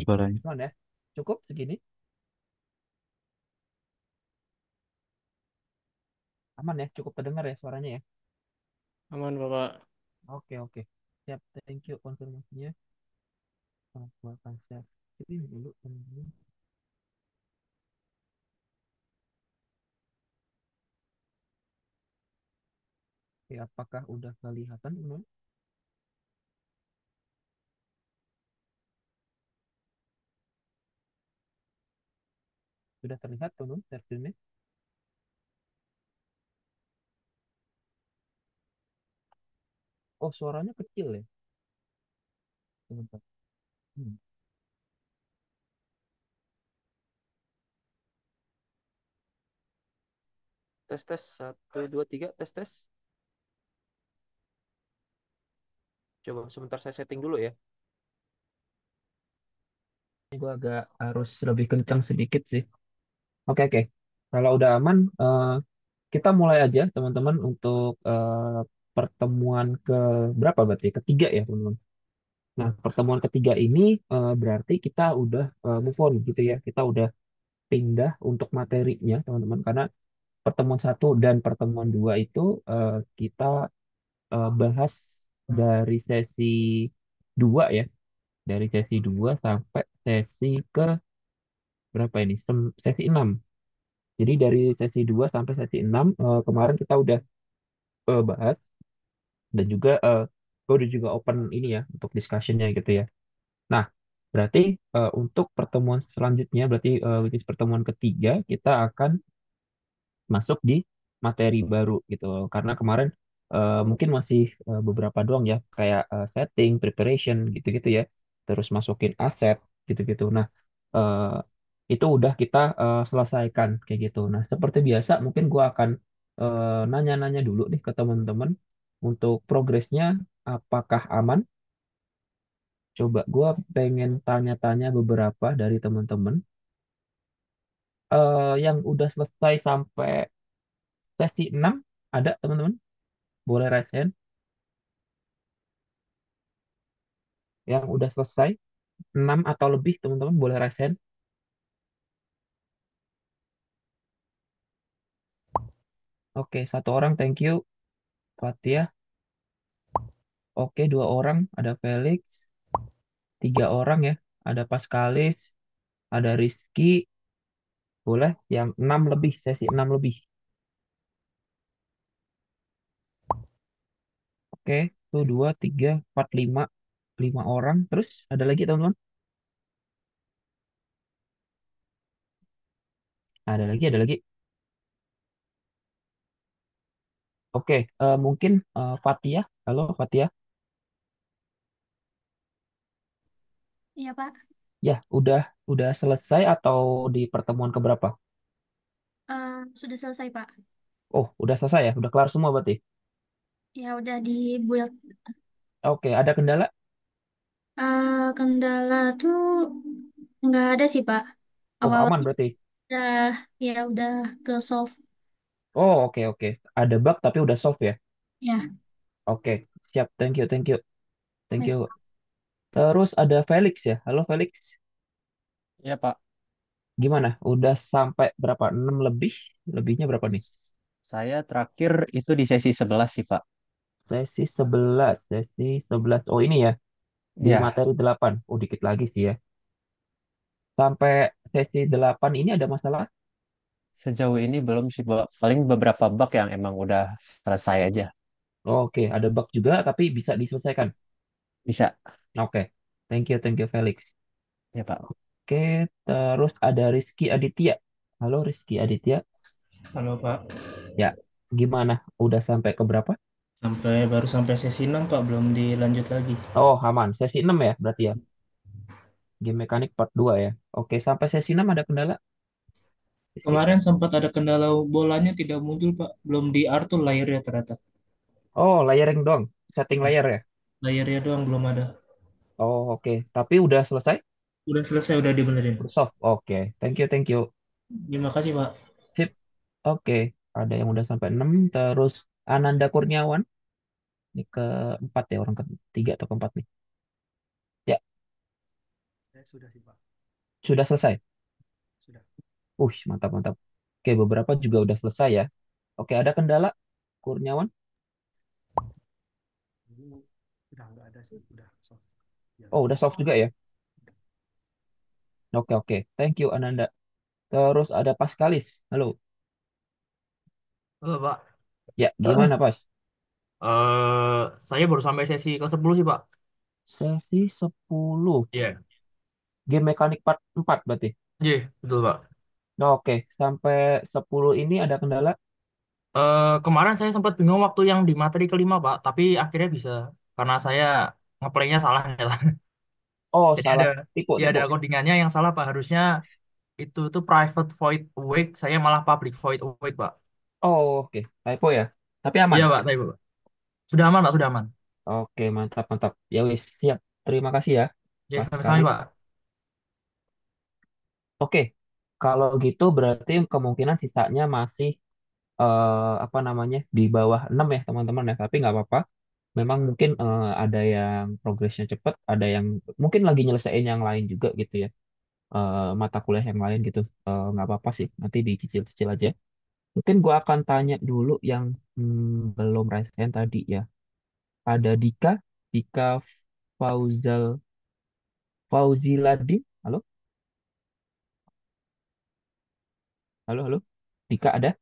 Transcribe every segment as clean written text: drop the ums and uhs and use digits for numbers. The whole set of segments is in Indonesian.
suaranya. Aman ya? Cukup segini? Aman ya? Cukup terdengar ya suaranya ya? Aman, Bapak. Oke, oke. Siap, thank you konfirmasinya. Aku akan share screen dulu, teman-teman. Oke, apakah udah kelihatan, teman? Sudah terlihat, teman, share screen-nya? Oh, suaranya kecil ya? Sebentar. Hmm. Tes tes satu dua tiga tes tes. Coba sebentar saya setting dulu ya. Ini gue agak harus lebih kencang sedikit sih. Oke, oke. Kalau udah aman, kita mulai aja, teman-teman, untuk pertemuan ke berapa berarti? Ketiga ya, teman-teman. Nah, pertemuan ketiga ini berarti kita udah move on gitu ya. Kita udah pindah untuk materinya, teman-teman. Karena pertemuan satu dan pertemuan dua itu kita bahas dari sesi dua ya. Dari sesi 2 sampai sesi ke berapa ini? Sesi 6. Jadi dari sesi 2 sampai sesi 6 kemarin kita udah bahas dan juga gue udah juga open ini ya untuk discussionnya gitu ya. Nah, berarti untuk pertemuan selanjutnya, berarti which is pertemuan ketiga, kita akan masuk di materi baru gitu. Karena kemarin mungkin masih beberapa doang ya, kayak setting, preparation gitu-gitu ya. Terus masukin aset gitu-gitu. Nah, eh, itu udah kita selesaikan kayak gitu. Nah, seperti biasa, mungkin gua akan nanya-nanya dulu nih ke teman-teman untuk progresnya apakah aman. Coba gua pengen tanya-tanya beberapa dari teman-teman yang udah selesai sampai sesi 6 ada teman-teman? Boleh raise hand. Yang udah selesai 6 atau lebih teman-teman boleh raise hand. Oke, satu orang, thank you. Fatia. Oke, dua orang, ada Felix. Tiga orang ya, ada Paskalis, ada Rizky. Boleh yang 6 lebih, sesi 6 lebih. Oke, tuh dua, tiga, empat, lima, lima orang. Terus ada lagi teman-teman? Ada lagi, ada lagi. Oke, mungkin Fatia. Halo Fatia. Iya, Pak. Ya, udah selesai atau di pertemuan keberapa? Sudah selesai, Pak. Oh, udah selesai ya, udah kelar semua berarti. Ya, udah di build. Oke, ada kendala? Kendala tuh nggak ada sih, Pak. Oh, Awal-awal aman berarti. udah, ya udah ke solve. Oh, oke, oke. Ada bug tapi udah solve ya. Ya, Oke, siap. Thank you, thank you, thank baik. you. Terus ada Felix ya. Halo Felix. Ya, Pak. Gimana? Udah sampai berapa? 6 lebih? Lebihnya berapa nih? Saya terakhir itu di sesi 11 sih, Pak. Sesi 11, sesi 11. Oh, ini ya. Di Ya, materi 8. Oh, dikit lagi sih ya. Sampai sesi 8 ini ada masalah? sejauh ini belum sih, Pak. Paling beberapa bug yang emang udah selesai aja. Oh, oke, ada bug juga tapi bisa diselesaikan. Bisa. Oke. Thank you Felix. Ya, Pak. Oke, terus ada Rizky Aditya. Halo Rizky Aditya. Halo Pak, Ya, gimana? Udah sampai ke berapa? baru sampai sesi 6 Pak, belum dilanjut lagi. Oh, aman. Sesi 6 ya, berarti ya. Game mekanik part 2 ya. Oke, sampai sesi 6 ada kendala, Rizky? Kemarin sempat ada kendala bolanya tidak muncul Pak, belum diatur layarnya ternyata. Oh, layering doang. Setting Ya, layar ya. layarnya doang belum ada. Oh, oke. Tapi udah selesai? Udah selesai, udah dibenerin. Udah soft. Oke. Thank you, thank you. Terima kasih Pak. Sip. Oke. Ada yang udah sampai 6. Terus Ananda Kurniawan. Ini keempat ya, orang ketiga atau keempat nih. Ya, Sudah selesai? Mantap, mantap. Oke, beberapa juga udah selesai ya. Oke, ada kendala, Kurniawan? Oh, udah solve juga ya? Oke, oke. Thank you, Ananda. Terus ada Paskalis. Halo. Halo Pak, Ya, gimana, Pas? saya baru sampai sesi ke-10 sih Pak. Sesi 10. Iya, Game mekanik part 4 berarti. Iya, betul Pak. Oke, sampai 10 ini ada kendala? Kemarin saya sempat bingung waktu yang di materi kelima Pak, tapi akhirnya bisa karena saya ngeplaynya salah ya lah. Oh, Jadi ada salah. Tipe, ya tipe. ada codingannya yang salah Pak. Harusnya itu tuh private void awake, saya malah public void awake Pak. Oh, oke. Typo ya. Tapi aman. Iya Pak, tapi Pak. Sudah aman Pak, sudah aman. Oke, mantap, mantap. Ya wis, siap. Terima kasih ya, Ya, sama-sama Paskalis. Pak. Oke, kalau gitu berarti kemungkinan sisanya masih apa namanya di bawah 6 ya teman-teman ya. Tapi nggak apa-apa. Memang mungkin ada yang progresnya cepat, ada yang mungkin lagi nyelesain yang lain juga gitu ya. Mata kuliah yang lain gitu. Nggak apa-apa sih. Nanti dicicil-cicil aja. Mungkin gua akan tanya dulu yang belum raise hand tadi ya. Ada Dika, Dika Fauzal Fauziladin. Halo, halo, halo. Dika ada?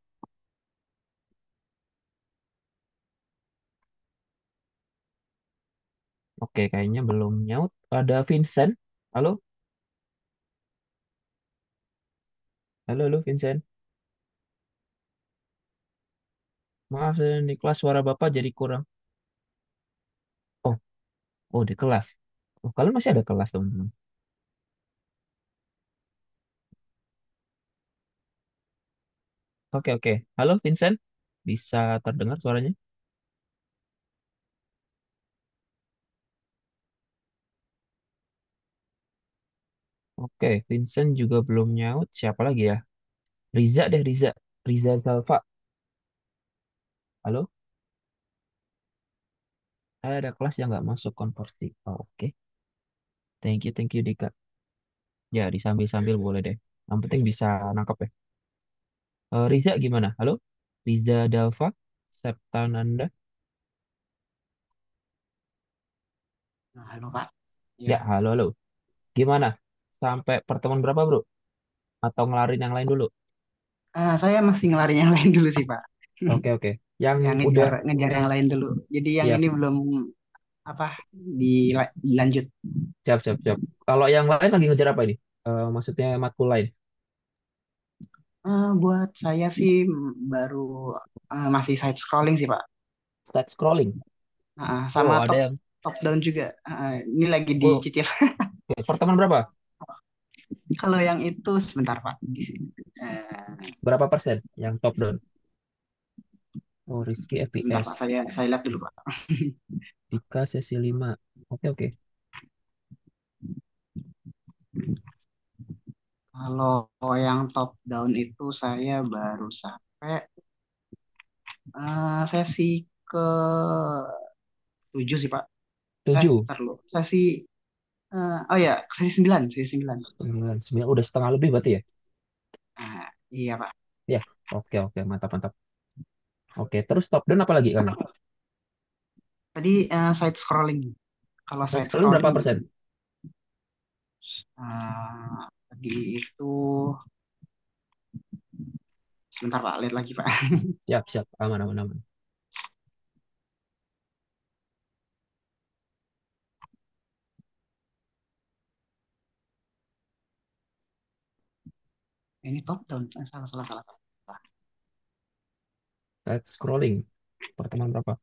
Oke, kayaknya belum nyaut. Ada Vincent. Halo, halo, halo Vincent. Maaf, di kelas suara Bapak jadi kurang. Oh, oh di kelas. Oh, kalian masih ada kelas, teman-teman. Oke, oke. Halo Vincent. Bisa terdengar suaranya? Oke, Vincent juga belum nyaut. Siapa lagi ya? Riza deh, Riza. Riza Zalfa. Halo? Saya ada kelas yang nggak masuk konversi. Oh, oke. Thank you Dika. Ya, disambil-sambil boleh deh. Yang penting bisa nangkep ya. Riza gimana? Halo? Riza Dalfa? Septananda? Nah, halo Pak. Ya, Ya, halo, halo. Gimana? Sampai pertemuan berapa, bro? Atau ngelarin yang lain dulu? saya masih ngelarin yang lain dulu sih Pak. Oke, oke. Yang Yang udah, ngejar ngejar yang lain dulu. Jadi yang ya, ini belum apa dilanjut. siap, siap, siap. Kalau yang lain lagi ngejar apa ini? Maksudnya matkul lain? Buat saya sih baru masih side scrolling sih Pak. Side scrolling. Sama Oh, ada top yang, top down juga. Ini lagi oh, dicicil. oke. Pertemuan berapa? Kalau yang itu sebentar Pak. Di sini. Berapa persen yang top down? Oh, Rizky Sebentar FPS. Pak. Saya lihat dulu Pak. Dika sesi 5. Oke, oke. Kalau yang top down itu saya baru sampai sesi ke 7 sih Pak. 7. Ntar lu. Sesi oh ya, sesi 9, sesi 9. 9, 9. Udah setengah lebih berarti ya? Iya, Pak. Ya, oke, oke. Mantap, mantap. Oke, terus top down apa lagi kamu? Tadi side scrolling. Kalau Side side scrolling berapa scrolling persen? tadi itu sebentar Pak, lihat lagi Pak. Siap, siap. Aman, aman, aman. Ini top down. Salah, salah, salah, salah. Side scrolling. Pertemuan berapa?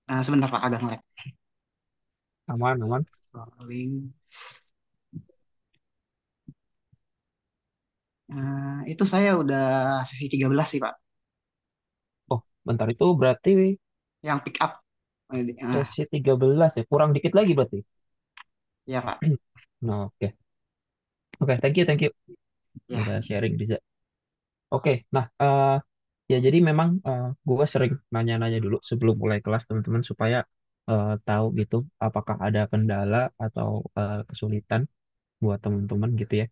Sebentar Pak, agak ngelag. Aman, aman. Scrolling. Itu saya udah sesi 13 sih Pak. Oh, bentar itu berarti Yang pick up. sesi 13 ya. Kurang dikit lagi berarti. Ya Pak. Nah, oke. Oke, thank you, thank you. Ya. Udah sharing, Riza. Oke, nah, Ya, jadi memang gue sering nanya-nanya dulu sebelum mulai kelas teman-teman supaya tahu gitu apakah ada kendala atau kesulitan buat teman-teman gitu ya.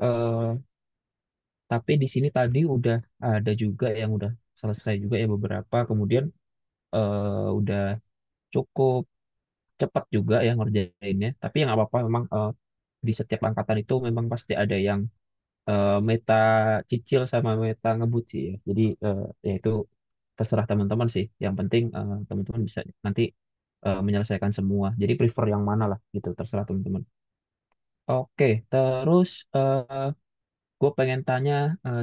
Eh, tapi di sini tadi udah ada juga yang udah selesai juga ya beberapa, kemudian udah cukup cepat juga ya ngerjainnya. Tapi yang apa-apa memang di setiap angkatan itu memang pasti ada yang meta cicil sama meta ngebut sih ya. Jadi ya itu terserah teman-teman sih. Yang penting teman-teman bisa nanti menyelesaikan semua. Jadi prefer yang mana lah gitu, terserah teman-teman. Oke, terus gue pengen tanya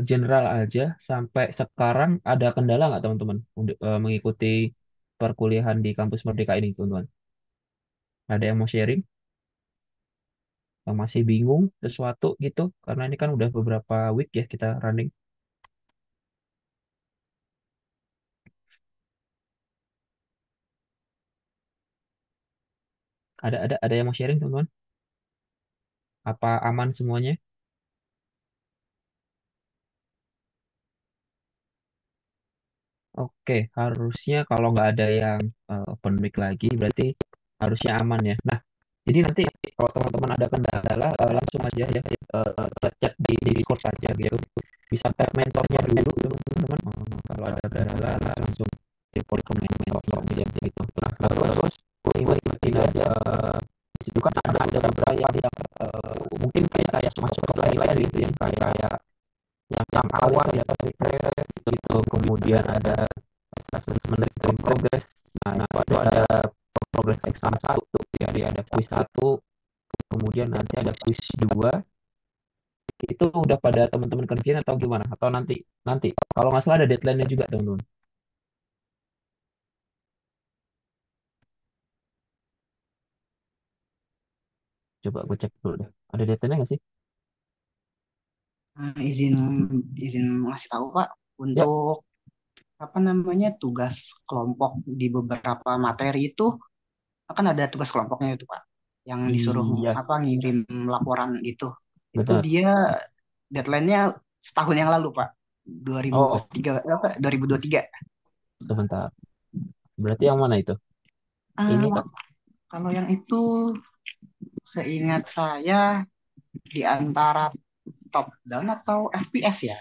general aja. Sampai sekarang ada kendala nggak teman-teman untuk mengikuti perkuliahan di kampus Merdeka ini, teman-teman? Ada yang mau sharing? Yang masih bingung sesuatu gitu? Karena ini kan udah beberapa week ya kita running. Ada yang mau sharing, teman-teman? Apa aman semuanya? Oke, harusnya kalau nggak ada yang open mic lagi, berarti harusnya aman ya. Nah, jadi nanti kalau teman-teman ada kendala, langsung aja ya chat di Discord aja gitu. Bisa tag mentornya dulu, teman-teman. Kalau ada kendala, langsung report ke mentornya aja gitu. Nah, terus gue ingetin aja, di situ kan ada beberapa yang mungkin kayak masuk ke lain-lain gitu ya, kayak yang awal ya refresh gitu, kemudian ada assessment and progress. Nah, itu ada progress exam satu, jadi ada quiz satu, kemudian nanti ada quiz dua. Itu udah pada teman-teman kerjain atau gimana? Atau nanti nanti kalau nggak salah ada deadline-nya juga teman-teman. Coba gue cek dulu deh. Ada deadline-nya nggak sih? Izin izin ngasih tahu Pak Ya. untuk apa namanya tugas kelompok di beberapa materi itu akan ada tugas kelompoknya itu Pak yang disuruh Iya, apa ngirim laporan gitu. Itu benar. dia deadline-nya setahun yang lalu Pak. Oh, 2003 apa 2023. sebentar. Berarti yang mana itu? Ini Ah, kak. kalau yang itu seingat saya di antara top down atau FPS ya.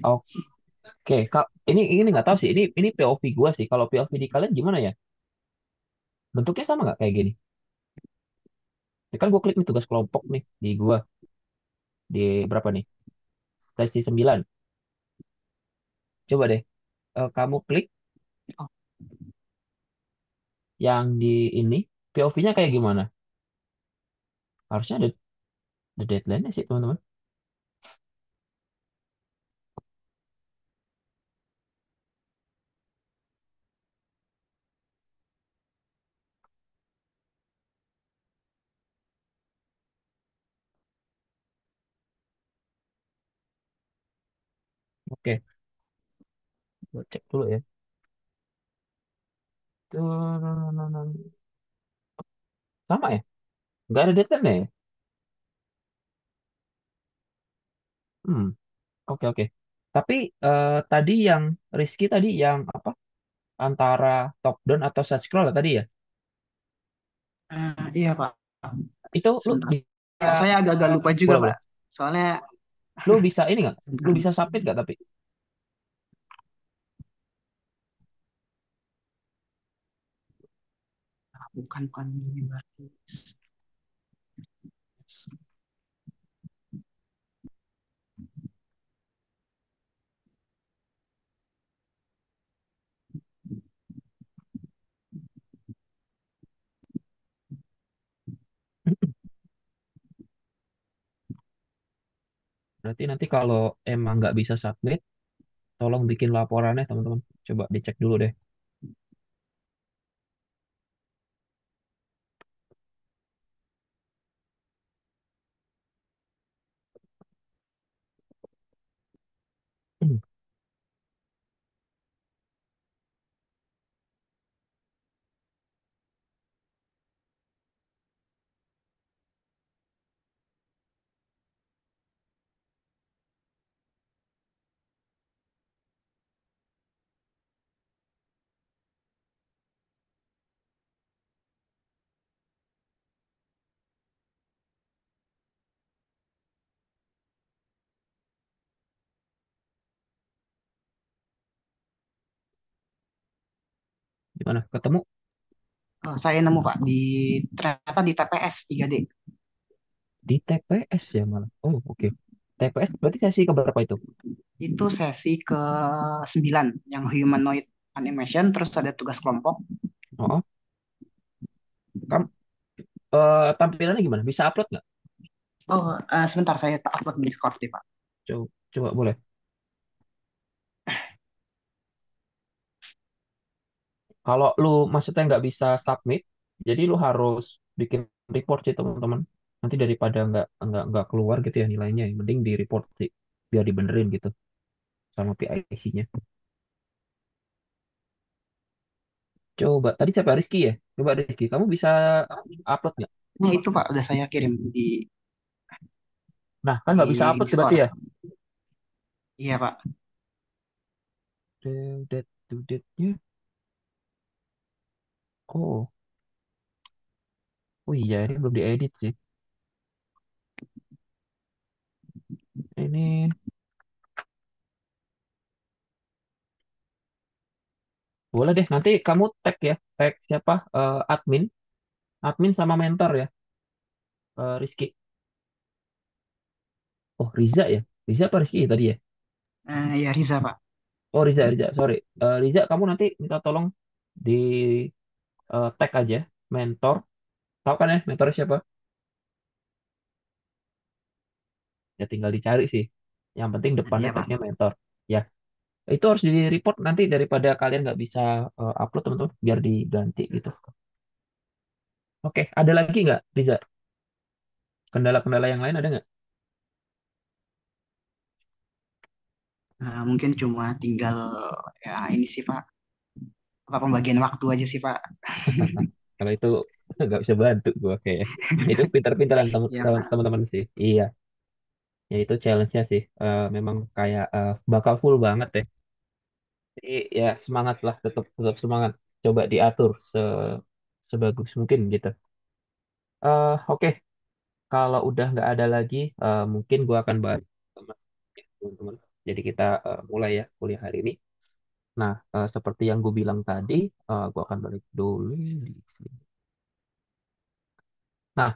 Oke, kak. Ini nggak tahu sih. Ini POV gua sih. Kalau POV di kalian gimana ya? Bentuknya sama nggak kayak gini? Ini kan gue klik nih tugas kelompok nih di gua di berapa nih? Sesi 9. Coba deh kamu klik Oh, yang di ini POV-nya kayak gimana? Harusnya ada deadline-nya sih, teman-teman. Oke, gue cek dulu ya. Sama ya? Nggak ada deadline-nya ya? Hmm, oke oke. Tapi tadi yang Rizky tadi yang apa? Antara top down atau side scroll tadi ya? iya Pak. Itu lu Sebentar. bisa Saya agak-agak lupa juga boleh Pak. boleh. Soalnya Lu bisa ini nggak? sebentar, Lu bisa submit nggak tapi? bukan ini berarti. Berarti nanti kalau emang nggak bisa submit, tolong bikin laporannya teman-teman. Coba dicek dulu deh. Gimana? Ketemu Oh, saya nemu Pak di ternyata di TPS 3D. di TPS ya malah. Oh, oke. TPS berarti sesi keberapa itu? Itu sesi ke 9 yang humanoid animation, terus ada tugas kelompok. Oh, oh. Kamu tampilannya gimana? Bisa upload nggak? Oh, sebentar saya upload di Discord deh Pak. Coba, coba boleh. Kalau lu maksudnya nggak bisa submit, jadi lu harus bikin report sih teman-teman. Nanti daripada nggak keluar gitu ya nilainya, yang mending di report sih biar dibenerin gitu sama PIC-nya. Coba tadi siapa Rizky ya? Coba Rizky, kamu bisa upload nggak? Nah itu Pak, udah saya kirim Nah kan nggak bisa di upload berarti Discord. ya? Iya Pak. Due date-nya. Oh, oh iya ini belum diedit sih. Ini boleh deh nanti kamu tag ya, tag siapa? Admin, admin sama mentor ya, Rizky. Oh Riza ya, Riza apa Rizky ya tadi ya? Ya Riza Pak. Oh Riza, Riza, sorry. Riza, kamu nanti minta tolong di tag aja mentor. Tahu kan ya mentor siapa? Ya tinggal dicari sih. Yang penting depannya Iya Pak. tagnya mentor. Ya, itu harus di report nanti daripada kalian nggak bisa upload teman-teman, biar diganti gitu. Oke, ada lagi nggak Riza? Kendala-kendala yang lain ada nggak? Mungkin cuma tinggal ya ini sih Pak. Apa pembagian waktu aja sih Pak. Kalau itu nggak bisa bantu gua kayak. Itu pintar-pintaran Iya Pak. teman-teman sih. Iya, ya itu challenge-nya sih. Memang kayak bakal full banget ya. Jadi ya semangat lah, tetap tetap semangat. Coba diatur sebagus mungkin gitu. Oke, kalau udah nggak ada lagi, mungkin gua akan bahas sama teman-teman. Jadi kita mulai ya kuliah hari ini. Nah, seperti yang gue bilang tadi, gue akan balik dulu di sini. Nah,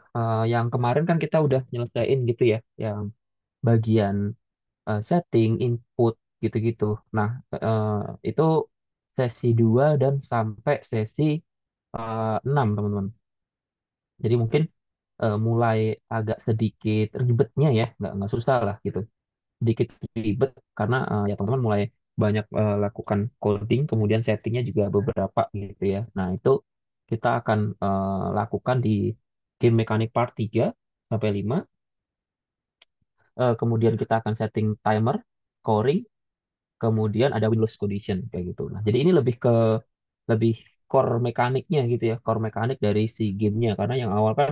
yang kemarin kan kita udah nyelesain gitu ya, yang bagian setting, input, gitu-gitu. Nah, eh, itu sesi 2 dan sampai sesi 6, teman-teman. Jadi mungkin mulai agak sedikit ribetnya ya, nggak susah lah gitu. Sedikit ribet karena ya teman-teman mulai banyak lakukan coding, kemudian settingnya juga beberapa gitu ya. Nah, itu kita akan lakukan di game mechanic part 3 sampai 5. Kemudian kita akan setting timer, scoring, kemudian ada Windows condition kayak gitu. Nah, jadi ini lebih core mekaniknya gitu ya, core mekanik dari si gamenya. Karena yang awal kan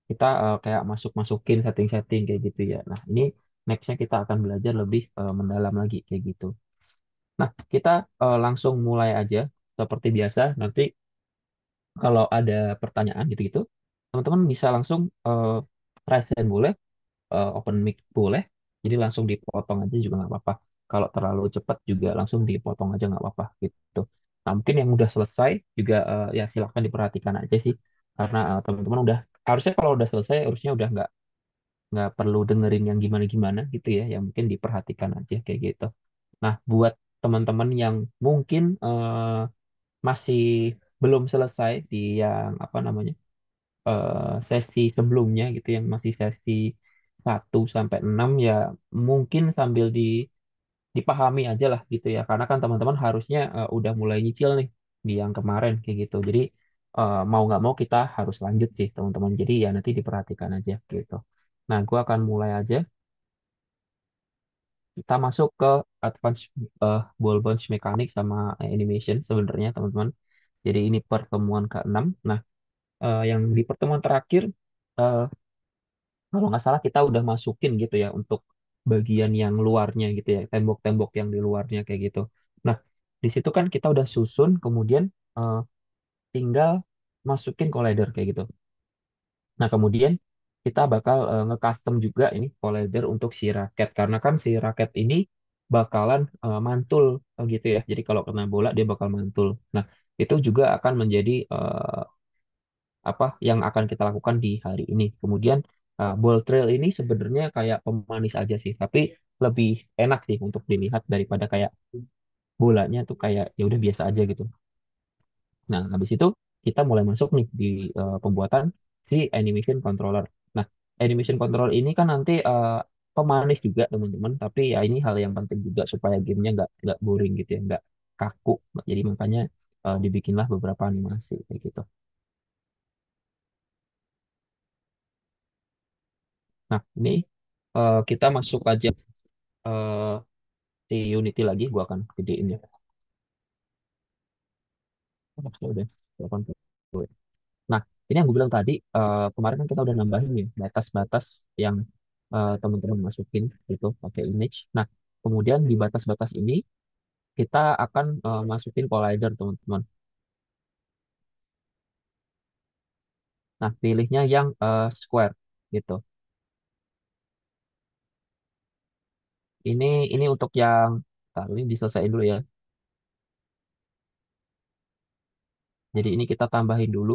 kita kayak masuk-masukin setting-setting kayak gitu ya. Nah, ini nextnya kita akan belajar lebih mendalam lagi kayak gitu. Nah, kita langsung mulai aja seperti biasa. Nanti kalau ada pertanyaan gitu-gitu, teman-teman bisa langsung raise hand boleh, open mic boleh. Jadi langsung dipotong aja juga nggak apa-apa. Kalau terlalu cepat juga langsung dipotong aja nggak apa-apa gitu. Nah, mungkin yang udah selesai juga ya silahkan diperhatikan aja sih. Karena teman-teman udah harusnya kalau udah selesai harusnya udah nggak perlu dengerin yang gimana-gimana gitu ya. Yang mungkin diperhatikan aja kayak gitu. Nah, buat teman-teman yang mungkin masih belum selesai di yang apa namanya sesi sebelumnya gitu, yang masih sesi 1 sampai 6 ya mungkin sambil dipahami aja lah gitu ya, karena kan teman-teman harusnya udah mulai nyicil nih di yang kemarin kayak gitu. Jadi mau nggak mau kita harus lanjut sih teman-teman. Jadi ya nanti diperhatikan aja gitu. Nah, gua akan mulai aja. Kita masuk ke advance ball bounce mechanic sama animation sebenarnya teman-teman. Jadi ini pertemuan ke-6. Nah, yang di pertemuan terakhir, eh, kalau nggak salah kita udah masukin gitu ya untuk bagian yang luarnya gitu ya, tembok-tembok yang di luarnya kayak gitu. Nah, di situ kan kita udah susun, kemudian eh, tinggal masukin collider kayak gitu. Nah, kemudian kita bakal nge-custom juga ini collider untuk si raket, karena kan si raket ini bakalan mantul gitu ya. Jadi kalau kena bola dia bakal mantul. Nah, itu juga akan menjadi apa yang akan kita lakukan di hari ini. Kemudian ball trail ini sebenarnya kayak pemanis aja sih, tapi lebih enak sih untuk dilihat daripada kayak bolanya tuh kayak ya udah biasa aja gitu. Nah, habis itu kita mulai masuk nih di pembuatan si animation controller. Nah, animation controller ini kan nanti pemanis juga teman-teman, tapi ya ini hal yang penting juga supaya gamenya nggak boring gitu ya, nggak kaku. Jadi makanya dibikinlah beberapa animasi kayak gitu. Nah, ini kita masuk aja eh, si Unity lagi, gua akan gedein ya. Oh, udah 80. Nah, ini yang gue bilang tadi, kemarin kan kita udah nambahin nih batas-batas yang teman-teman masukin gitu pakai image. Nah, kemudian di batas-batas ini kita akan masukin collider teman-teman. Nah, pilihnya yang square gitu. Ini untuk yang, taruh ini diselesaikan dulu ya. Jadi ini kita tambahin dulu.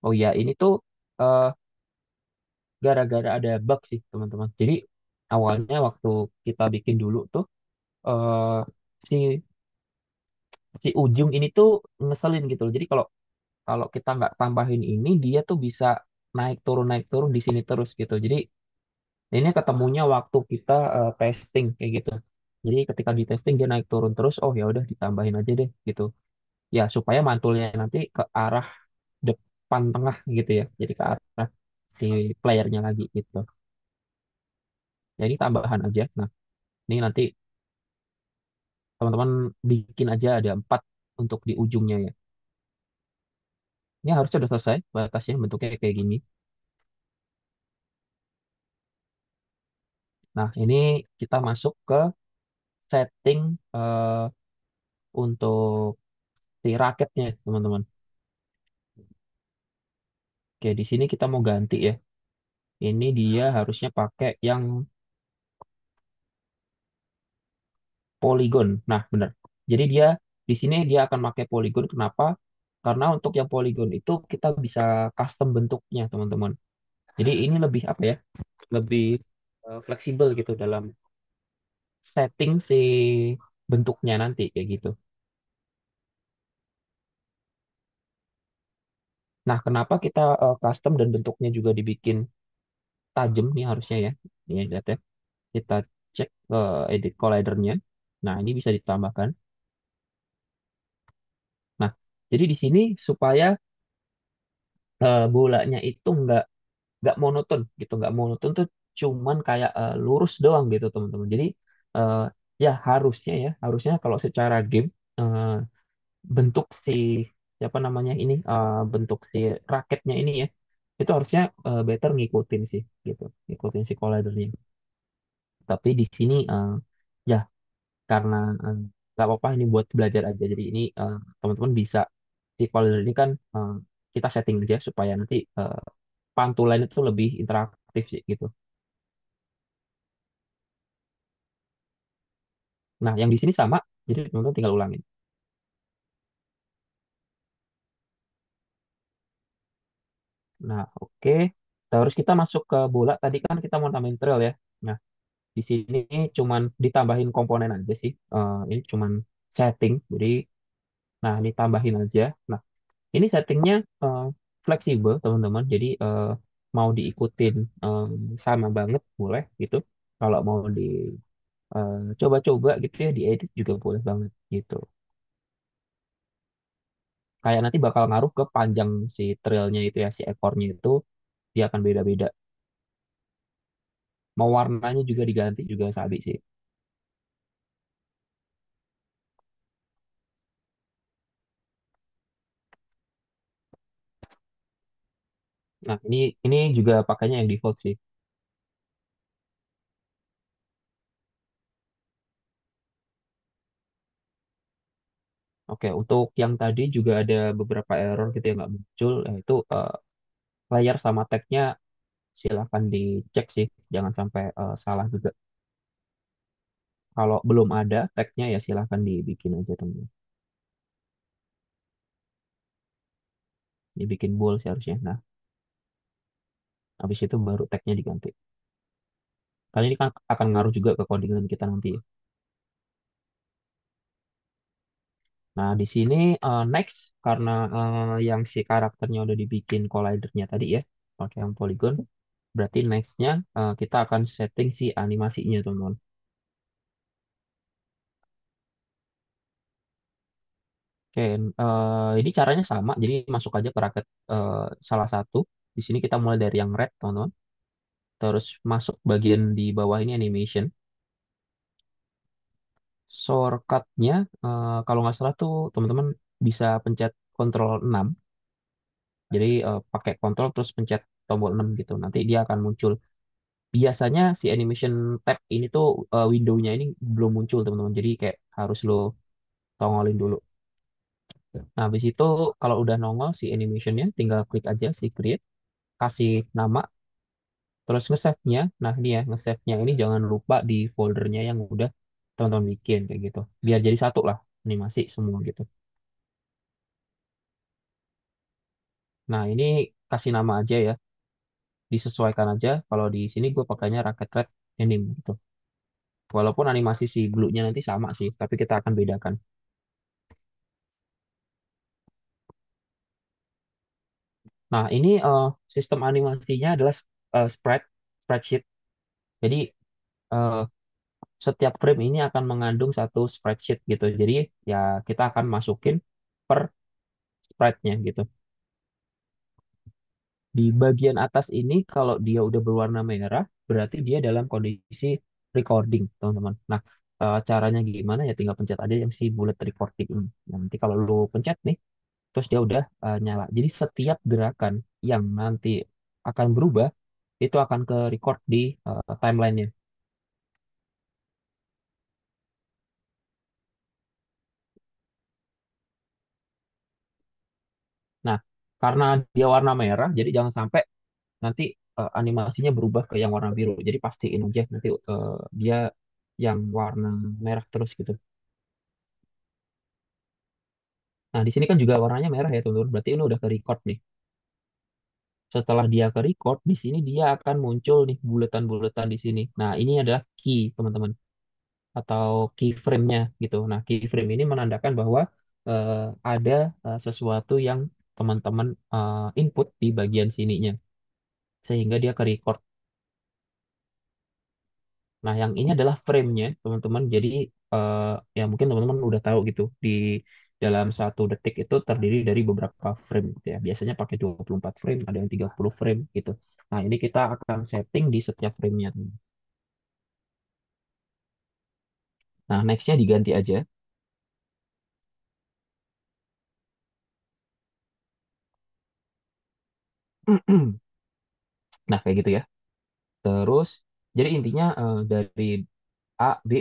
Oh ya, ini tuh eh, gara-gara ada bug sih teman-teman. Jadi awalnya waktu kita bikin dulu tuh eh, si si ujung ini tuh ngeselin gitu loh. Jadi kalau kalau kita nggak tambahin ini, dia tuh bisa naik turun di sini terus gitu. Jadi ini ketemunya waktu kita testing kayak gitu. Jadi ketika di testing dia naik turun terus, oh ya udah ditambahin aja deh gitu. Ya supaya mantulnya nanti ke arah depan tengah gitu ya. Jadi ke arah si playernya lagi gitu. Jadi tambahan aja. Nah, ini nanti teman-teman bikin aja ada 4 untuk di ujungnya ya. Ini harusnya udah selesai batasnya bentuknya kayak gini. Nah, ini kita masuk ke setting untuk si raketnya, teman-teman. Oke, di sini kita mau ganti ya. Ini dia harusnya pakai yang polygon. Nah, benar. Jadi dia di sini dia akan pakai polygon. Kenapa? Karena untuk yang polygon itu kita bisa custom bentuknya, teman-teman. Jadi ini lebih apa ya? Lebih fleksibel gitu dalam setting si bentuknya nanti kayak gitu. Nah, kenapa kita custom dan bentuknya juga dibikin tajam nih harusnya ya? Ini lihat ya. Kita cek edit collidernya. Nah, ini bisa ditambahkan. Nah, jadi di sini supaya bolanya itu nggak monoton gitu, nggak monoton tuh cuman kayak lurus doang gitu teman-teman. Jadi eh, ya harusnya kalau secara game eh, bentuk si siapa namanya ini bentuk si raketnya ini ya itu harusnya better ngikutin sih gitu, ngikutin si collidernya. Tapi di sini ya karena nggak apa-apa ini buat belajar aja. Jadi ini teman-teman bisa si folder ini kan kita setting aja supaya nanti pantulan itu lebih interaktif sih gitu. Nah, yang di sini sama, jadi teman-teman tinggal ulangin. Nah, oke. Terus kita masuk ke bola. Tadi kan kita mau tambahin trail ya. Nah, di sini cuman ditambahin komponen aja sih. Ini cuman setting. Jadi, nah ditambahin aja. Nah, ini settingnya fleksibel teman-teman. Jadi mau diikutin sama banget boleh gitu. Kalau mau coba-coba gitu ya diedit juga boleh banget gitu. Kayak nanti bakal ngaruh ke panjang si trailnya itu ya si ekornya itu dia akan beda-beda. Mau warnanya juga diganti juga sabi sih. Nah ini juga pakainya yang default sih. Oke, untuk yang tadi juga ada beberapa error gitu yang nggak muncul, itu layar sama tagnya silahkan dicek sih, jangan sampai salah juga. Kalau belum ada tagnya ya silahkan dibikin aja teman. dibikin bold sih harusnya. Nah, habis itu baru tagnya diganti. Kali ini kan akan ngaruh juga ke codingan kita nanti ya. Nah, di sini next karena yang si karakternya udah dibikin collidernya tadi ya, pakai yang polygon, berarti nextnya kita akan setting si animasinya teman-teman. Oke, ini caranya sama. Jadi masuk aja ke raket salah satu. Di sini kita mulai dari yang red, teman-teman. Terus masuk bagian di bawah ini animation. Shortcutnya, kalau nggak salah tuh teman-teman bisa pencet Ctrl 6. Jadi pakai Ctrl terus pencet tombol 6 gitu. Nanti dia akan muncul. Biasanya si animation tab ini tuh window-nya ini belum muncul teman-teman. Jadi kayak harus lo tongolin dulu. Nah, habis itu kalau udah nongol si animationnya, tinggal klik aja si create, kasih nama, terus nge-save-nya. Nah, ini ya, nge-save-nya ini jangan lupa di foldernya yang udah teman-teman bikin kayak gitu. Biar jadi satu lah animasi semua gitu. Nah, ini kasih nama aja ya, disesuaikan aja. Kalau di sini gue pakainya Rocket Red Anime gitu. Walaupun animasi si blue-nya nanti sama sih, tapi kita akan bedakan. Nah, ini sistem animasinya adalah spreadsheet. Jadi eh, setiap frame ini akan mengandung satu spreadsheet gitu. Jadi ya kita akan masukin per sprite-nya gitu. Di bagian atas ini kalau dia udah berwarna merah, berarti dia dalam kondisi recording, teman-teman. Nah, caranya gimana ya tinggal pencet aja yang si bullet recording ini. Nah, nanti kalau lu pencet nih, terus dia udah nyala. Jadi setiap gerakan yang nanti akan berubah, itu akan ke record di timeline-nya. Nah, karena dia warna merah, jadi jangan sampai nanti animasinya berubah ke yang warna biru. Jadi pastiin aja nanti dia yang warna merah terus gitu. Nah, di sini kan juga warnanya merah ya, teman-teman. Berarti ini udah ke record nih. Setelah dia ke record, di sini dia akan muncul nih buletan-buletan di sini. Nah, ini adalah key, teman-teman, atau keyframe-nya gitu. Nah, keyframe ini menandakan bahwa eh, ada sesuatu yang teman-teman input di bagian sininya, sehingga dia ke record. Nah, yang ini adalah frame-nya, teman-teman. Jadi, eh, ya mungkin teman-teman udah tahu gitu. Di dalam 1 detik itu terdiri dari beberapa frame gitu ya. Biasanya pakai 24 frame, ada yang 30 frame gitu. Nah, ini kita akan setting di setiap frame-nya. Nah, next-nya diganti aja. Nah, kayak gitu ya. Terus, jadi intinya dari A, B,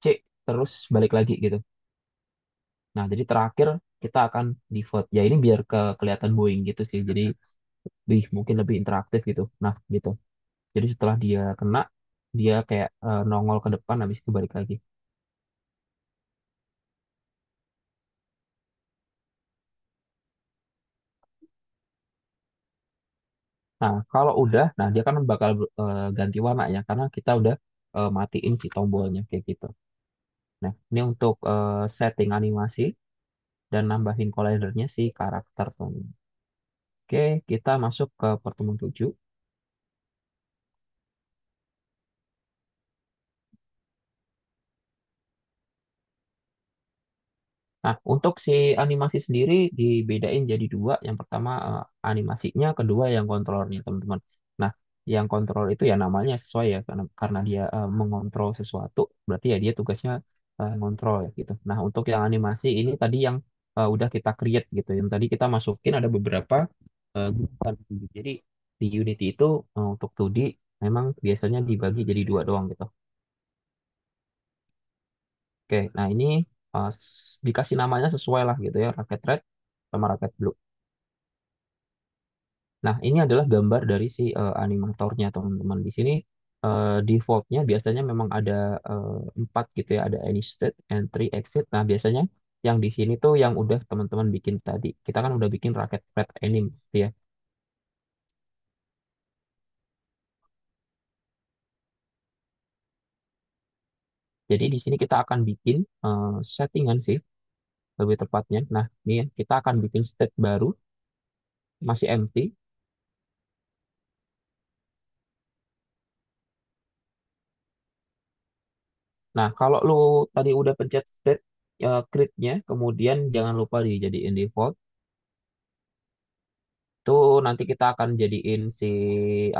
C, terus balik lagi gitu. Nah, jadi terakhir kita akan di vote. Ya, ini biar kelihatan Boeing gitu sih. Jadi, mungkin lebih interaktif gitu. Nah, gitu. Jadi setelah dia kena, dia kayak nongol ke depan, habis itu balik lagi. Nah, kalau udah, nah dia kan bakal ganti warna ya, karena kita udah matiin si tombolnya kayak gitu. Nah, ini untuk setting animasi dan nambahin collidernya si karakter tuh. Oke, kita masuk ke pertemuan 7. Nah, untuk si animasi sendiri dibedain jadi dua. Yang pertama animasinya, kedua yang kontrolnya, teman-teman. Nah, yang kontrol itu ya namanya sesuai ya, karena dia mengontrol sesuatu, berarti ya dia tugasnya ngontrol ya gitu. Nah, untuk yang animasi ini tadi yang udah kita create gitu. Yang tadi kita masukin ada beberapa gurutan. Jadi di Unity itu untuk 2D memang biasanya dibagi jadi dua doang gitu. Oke, nah ini dikasih namanya sesuai lah gitu ya, Rocket Red sama Rocket Blue. Nah, ini adalah gambar dari si animatornya, teman-teman. Di sini defaultnya biasanya memang ada 4 gitu ya, ada initiate, entry, exit. Nah, biasanya yang di sini tuh yang udah teman-teman bikin tadi. Kita kan udah bikin raket red anime gitu ya. Jadi di sini kita akan bikin settingan sih lebih tepatnya. Nah, ini ya, kita akan bikin state baru, masih empty. Nah, kalau lu tadi udah pencet state create-nya, kemudian jangan lupa dijadiin default. Tuh nanti kita akan jadiin si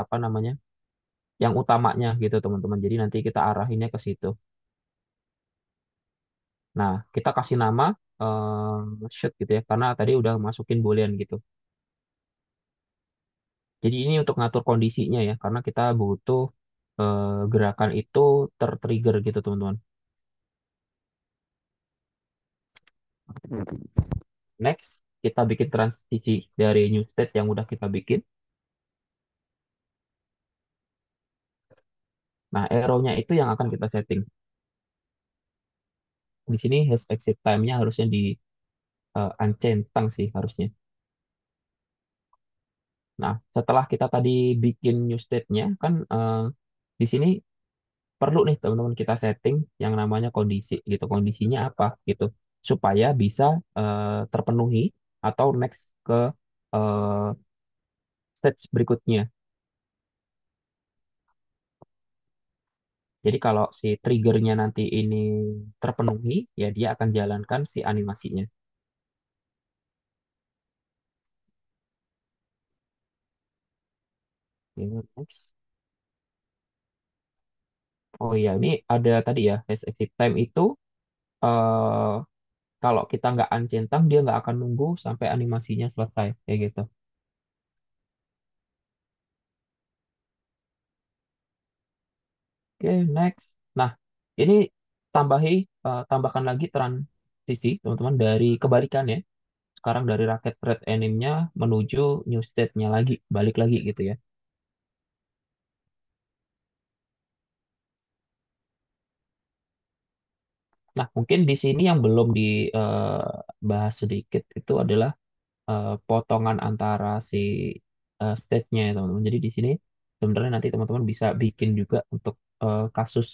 apa namanya yang utamanya gitu teman-teman. Jadi nanti kita arahinnya ke situ. Nah, kita kasih nama shoot gitu ya, karena tadi udah masukin boolean gitu. Jadi ini untuk ngatur kondisinya ya, karena kita butuh gerakan itu tertrigger gitu teman-teman. Next, kita bikin transisi dari new state yang udah kita bikin. Nah, arrow-nya itu yang akan kita setting. Di sini hash exit time-nya harusnya di uncentang sih harusnya. Nah, setelah kita tadi bikin new state-nya, kan di sini perlu nih teman-teman kita setting yang namanya kondisi gitu. Kondisinya apa gitu. Supaya bisa terpenuhi atau next ke eh, stage berikutnya. Jadi kalau si triggernya nanti ini terpenuhi, ya dia akan jalankan si animasinya. Oke, next. Oh iya, ini ada tadi ya, hash exit time itu eh kalau kita nggak uncentang, dia nggak akan nunggu sampai animasinya selesai, kayak gitu. Oke, next. Nah, ini tambahkan lagi transisi, teman-teman, dari kebalikannya. Sekarang dari raket red anime-nya menuju new state-nya lagi, balik lagi gitu ya. Nah, mungkin di sini yang belum dibahas sedikit itu adalah potongan antara si stage-nya ya, teman-teman. Jadi di sini sebenarnya nanti teman-teman bisa bikin juga untuk kasus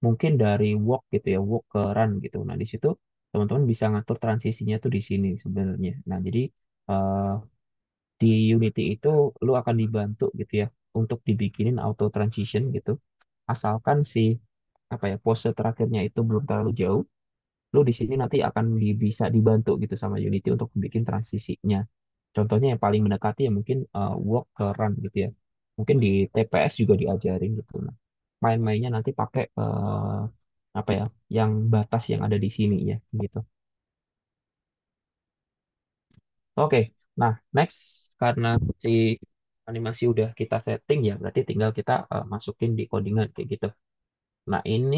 mungkin dari walk gitu ya, walk ke run gitu. Nah, di situ teman-teman bisa ngatur transisinya tuh di sini sebenarnya. Nah, jadi eh, di Unity itu lu akan dibantu gitu ya untuk dibikinin auto transition gitu. Asalkan si apa ya pose terakhirnya itu belum terlalu jauh, lu di sini nanti akan bisa dibantu gitu sama Unity untuk bikin transisinya. Contohnya yang paling mendekati ya mungkin walk ke run gitu ya. Mungkin di TPS juga diajarin gitu. Nah, main-mainnya nanti pakai apa ya, yang batas yang ada di sini ya gitu. Oke, nah next karena si animasi udah kita setting ya, berarti tinggal kita masukin di codingan kayak gitu. Nah ini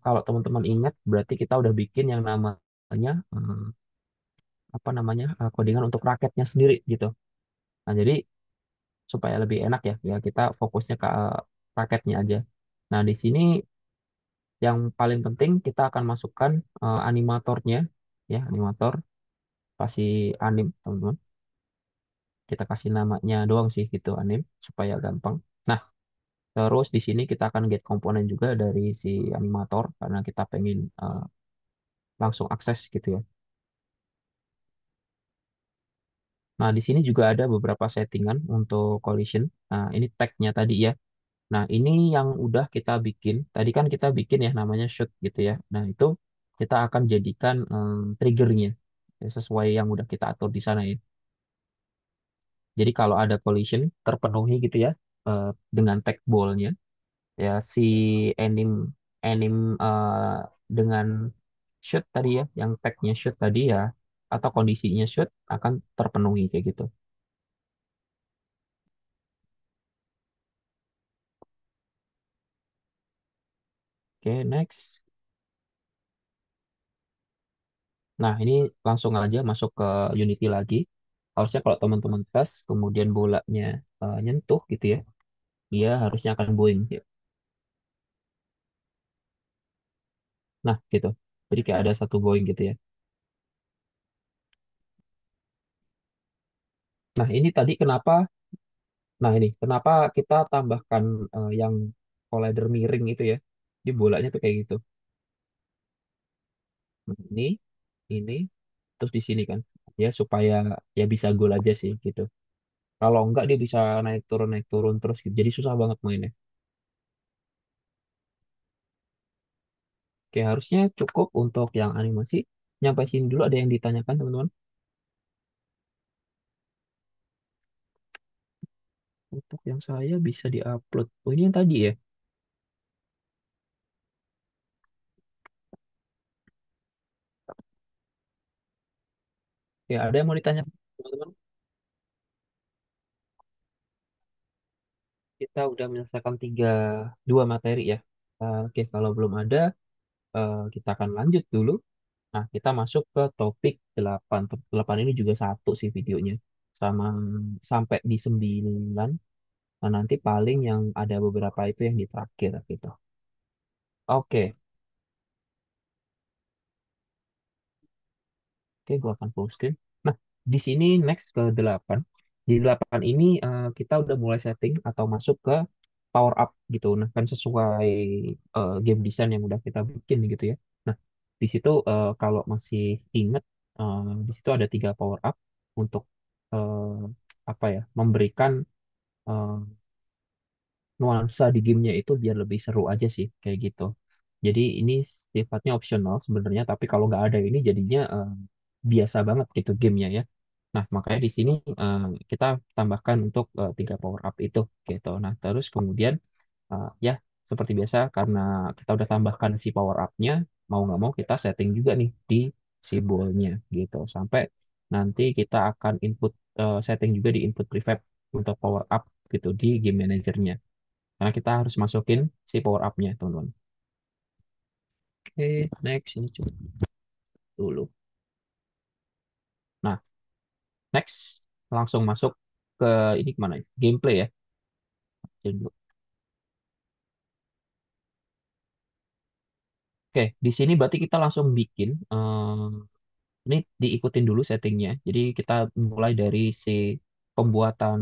kalau teman-teman ingat, berarti kita udah bikin yang namanya apa namanya codingan untuk raketnya sendiri gitu. Nah jadi supaya lebih enak ya, ya kita fokusnya ke raketnya aja. Nah di sini yang paling penting kita akan masukkan animatornya, ya animator pasti anim teman-teman. Kita kasih namanya doang sih gitu anim supaya gampang. Nah terus di sini kita akan get komponen juga dari si animator karena kita pengen langsung akses gitu ya. Nah di sini juga ada beberapa settingan untuk collision. Nah ini tag-nya tadi ya. Nah, ini yang udah kita bikin. Tadi kan kita bikin ya namanya shoot gitu ya. Nah, itu kita akan jadikan triggernya ya, sesuai yang udah kita atur di sana ya. Jadi kalau ada collision terpenuhi gitu ya dengan tag ball-nya ya si anim anim dengan shoot tadi ya, yang tag-nya shoot tadi ya atau kondisinya shoot akan terpenuhi kayak gitu. Oke, next. Nah, ini langsung aja masuk ke Unity lagi. Harusnya kalau teman-teman tes, kemudian bolanya nyentuh gitu ya, dia harusnya akan boing. Ya. Nah, gitu. Jadi kayak ada satu boing gitu ya. Nah, ini tadi kenapa, nah ini kenapa kita tambahkan yang collider miring itu ya. Di bolanya tuh kayak gitu. Nah, ini, terus di sini kan. Ya, supaya ya bisa gol aja sih gitu. Kalau enggak dia bisa naik turun terus gitu. Jadi susah banget mainnya. Oke, harusnya cukup untuk yang animasi. Nyampe sini dulu ada yang ditanyakan, teman-teman. Untuk yang saya bisa diupload. Oh, ini yang tadi ya. Oke, ada yang mau ditanya, teman-teman? Kita udah menyelesaikan dua materi ya. Oke, kalau belum ada, kita akan lanjut dulu. Nah, kita masuk ke topik 8. Topik 8 ini juga satu sih videonya. Sama sampai di 9. Nah, nanti paling yang ada beberapa itu yang di terakhir gitu. Oke, oke, gua akan full screen. Nah, di sini next ke 8. Di 8 ini kita udah mulai setting atau masuk ke power up gitu. Nah, kan sesuai game design yang udah kita bikin gitu ya. Nah, di situ kalau masih ingat, di situ ada 3 power up untuk eh, apa ya, memberikan eh, nuansa di gamenya itu biar lebih seru aja sih kayak gitu. Jadi ini sifatnya opsional sebenarnya, tapi kalau nggak ada ini jadinya biasa banget gitu gamenya ya. Nah, makanya di sini kita tambahkan untuk 3 power up itu gitu. Nah, terus kemudian ya seperti biasa karena kita udah tambahkan si power up-nya, mau nggak mau kita setting juga nih di si ball-nya gitu. Sampai nanti kita akan input setting juga di input prefab untuk power up gitu di game manajernya. Karena kita harus masukin si power up-nya, teman-teman. Oke, next ini coba dulu. Nah, next langsung masuk ke ini kemana ya? Gameplay ya. Jadi dulu. Oke, di sini berarti kita langsung bikin. Ini diikutin dulu settingnya. Jadi kita mulai dari si pembuatan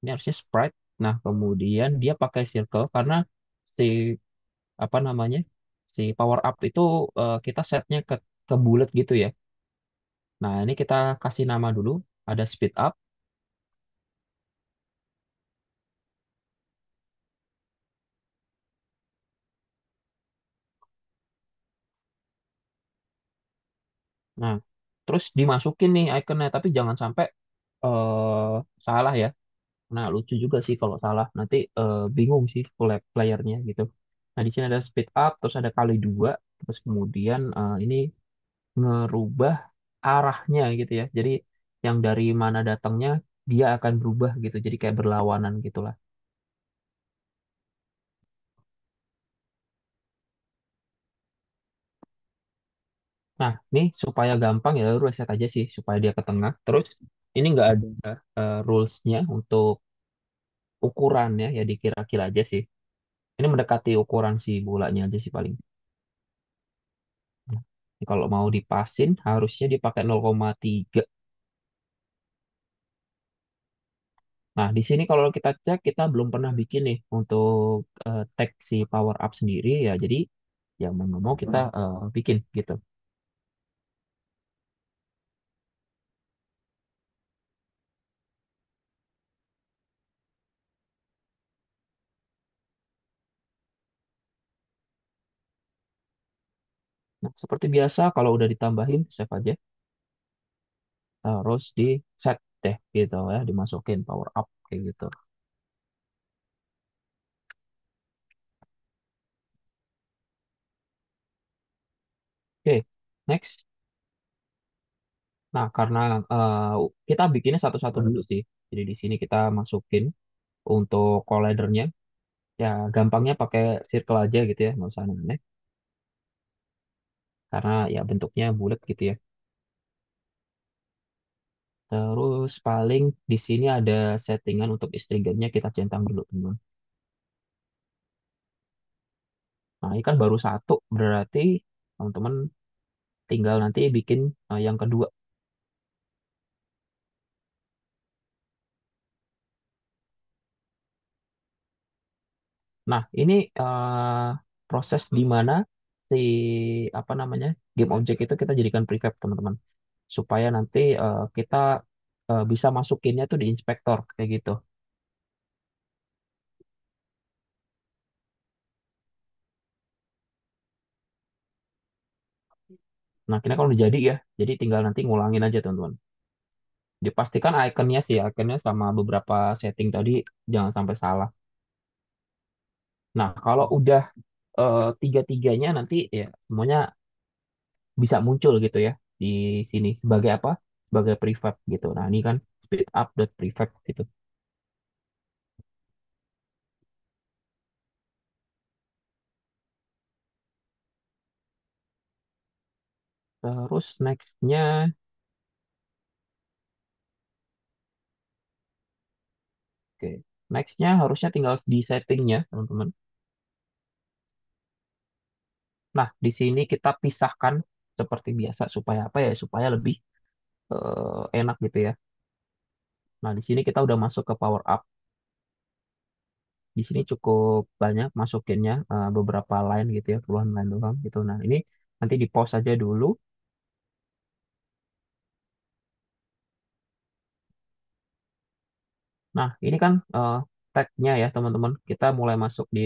ini harusnya sprite. Nah, kemudian dia pakai circle karena si apa namanya si power up itu kita setnya ke bulat gitu ya. Nah, ini kita kasih nama dulu. Ada speed up. Nah, terus dimasukin nih ikonnya, tapi jangan sampai salah ya. Nah, lucu juga sih kalau salah. Nanti bingung sih playernya gitu. Nah, di sini ada speed up, terus ada kali dua, terus kemudian ini ngerubah arahnya gitu ya. Jadi yang dari mana datangnya dia akan berubah gitu. Jadi kayak berlawanan gitulah. Nah, ini supaya gampang ya, lu reset aja sih supaya dia ke tengah. Terus ini nggak ada rules-nya untuk ukurannya ya dikira-kira aja sih. Ini mendekati ukuran si bolanya aja sih paling. Nah, ini kalau mau dipasin harusnya dipakai 0,3. Nah, di sini kalau kita cek kita belum pernah bikin nih untuk tag si power up sendiri ya. Jadi ya mau nggak mau kita bikin gitu. Nah, seperti biasa kalau udah ditambahin save aja. Terus di set deh gitu ya, dimasukin power up kayak gitu. Oke, next. Nah, karena eh, kita bikinnya satu-satu dulu sih. Jadi di sini kita masukin untuk collidernya. Ya, gampangnya pakai circle aja gitu ya, nggak usah aneh. Karena ya bentuknya bulat gitu ya. Terus paling di sini ada settingan untuk triggernya kita centang dulu teman. Nah, ini kan baru satu, berarti teman-teman tinggal nanti bikin yang kedua. Nah, ini proses di mana si apa namanya game object itu kita jadikan prefab teman-teman, supaya nanti kita bisa masukinnya tuh di inspektor kayak gitu. Nah, ini kalau udah jadi ya, jadi tinggal nanti ngulangin aja teman-teman. Dipastikan ikonnya sih, ikonnya sama beberapa setting tadi jangan sampai salah. Nah, kalau udah tiga-tiganya nanti ya semuanya bisa muncul gitu ya di sini sebagai apa? Sebagai prefab gitu. Nah, ini kan speed up dot prefab gitu. Terus nextnya, oke, nextnya harusnya tinggal di settingnya teman-teman. Nah, di sini kita pisahkan seperti biasa supaya apa ya? Supaya lebih enak gitu ya. Nah, di sini kita udah masuk ke power up. Di sini cukup banyak masukinnya beberapa line gitu ya, puluhan line doang gitu. Nah, ini nanti di pause aja dulu. Nah, ini kan tag-nya ya teman-teman. Kita mulai masuk di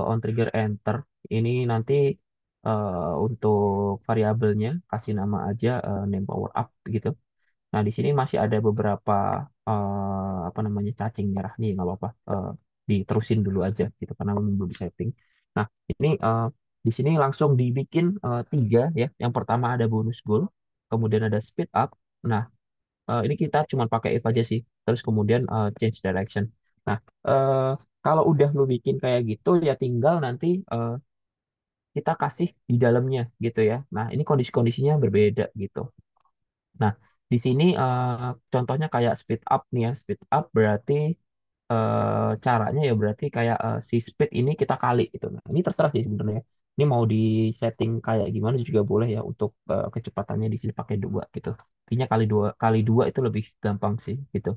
on trigger enter. Ini nanti untuk variabelnya kasih nama aja name power up gitu. Nah, di sini masih ada beberapa apa namanya cacing merah nih, nggak apa-apa. Diterusin dulu aja gitu karena belum di setting. Nah, ini di sini langsung dibikin tiga ya. Yang pertama ada bonus goal, kemudian ada speed up. Nah, ini kita cuma pakai if aja sih. Terus kemudian change direction. Nah, eh, kalau udah lu bikin kayak gitu ya tinggal nanti kita kasih di dalamnya gitu ya. Nah, ini kondisi-kondisinya berbeda gitu. Nah, di sini contohnya kayak speed up nih ya. Speed up berarti caranya ya berarti kayak si speed ini kita kali gitu. Nah, ini terserah sih sebenarnya. Ini mau di setting kayak gimana juga boleh ya untuk kecepatannya di sini pakai dua gitu. Intinya kali dua itu lebih gampang sih gitu.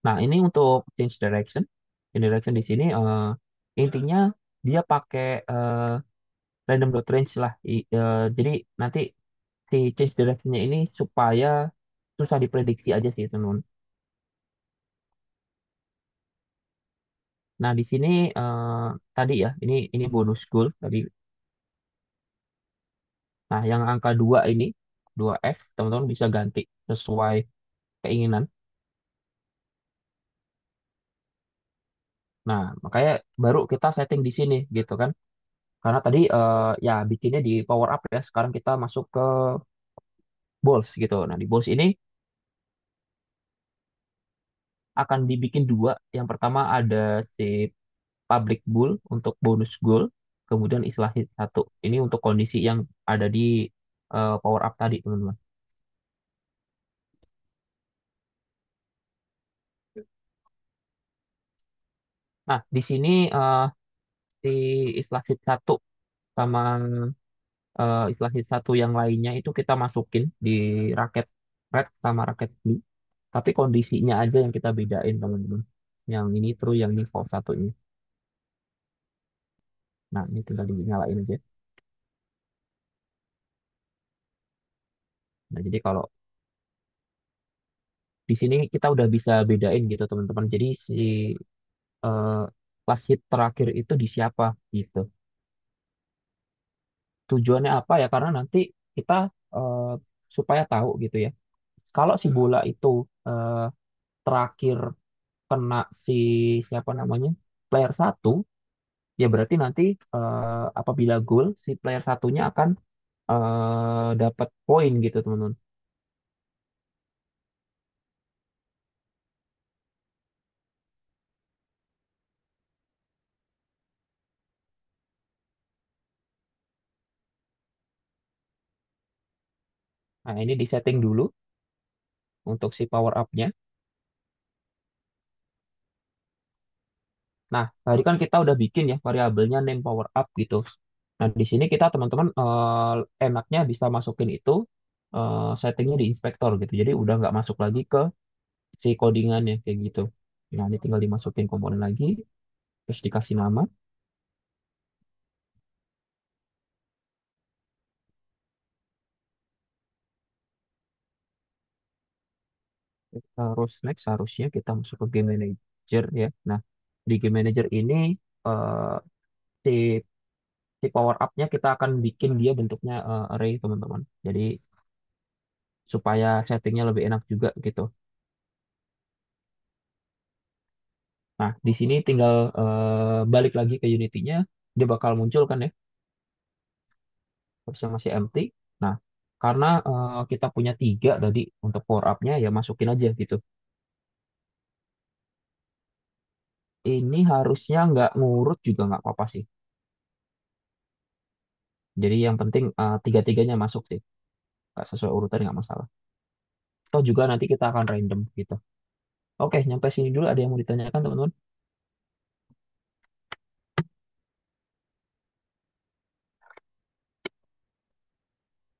Nah, ini untuk change direction. Change direction di sini intinya dia pakai random dot range lah. Jadi nanti si change directionnya ini supaya susah diprediksi aja sih teman. Nah, di sini tadi ya, ini bonus goal tadi. Nah, yang angka 2 ini, 2F, teman-teman bisa ganti sesuai keinginan. Nah, makanya baru kita setting di sini gitu kan. Karena tadi ya bikinnya di power up ya. Sekarang kita masuk ke balls gitu. Nah, di balls ini akan dibikin dua. Yang pertama ada si public bull untuk bonus goal. Kemudian istilah hit satu. Ini untuk kondisi yang ada di power up tadi, teman-teman. Nah, di sini si istilah hit satu sama istilah hit satu yang lainnya itu kita masukin di raket red sama raket blue. Tapi kondisinya aja yang kita bedain teman-teman. Yang ini true, yang ini false satunya. Nah, ini tinggal dinyalain aja. Nah, jadi kalau di sini kita udah bisa bedain gitu teman-teman. Jadi si eh, last hit terakhir itu di siapa gitu. Tujuannya apa ya? Karena nanti kita eh, supaya tahu gitu ya. Kalau si bola itu eh, terakhir kena si siapa namanya player satu, ya berarti nanti apabila gol si player satunya akan dapat poin gitu teman-teman. Nah, ini di setting dulu untuk si power up-nya. Nah, tadi kan kita udah bikin ya variabelnya name power up gitu. Nah, di sini kita teman-teman enaknya bisa masukin itu settingnya di inspektor gitu. Jadi udah nggak masuk lagi ke si codingannya kayak gitu. Nah, ini tinggal dimasukin komponen lagi, terus dikasih nama. Terus next harusnya kita masuk ke game manager ya. Nah, di game manager ini eh, si si power up-nya kita akan bikin dia bentuknya array teman-teman. Jadi supaya settingnya lebih enak juga gitu. Nah, di sini tinggal balik lagi ke Unity-nya, dia bakal muncul kan ya, harusnya masih empty. Nah, karena kita punya 3 tadi untuk power up-nya, ya masukin aja gitu. Ini harusnya nggak ngurut juga nggak apa-apa sih. Jadi yang penting tiga-tiganya masuk sih. Nggak sesuai urutan nggak masalah. Atau juga nanti kita akan random gitu. Oke, nyampe sini dulu. Ada yang mau ditanyakan teman-teman?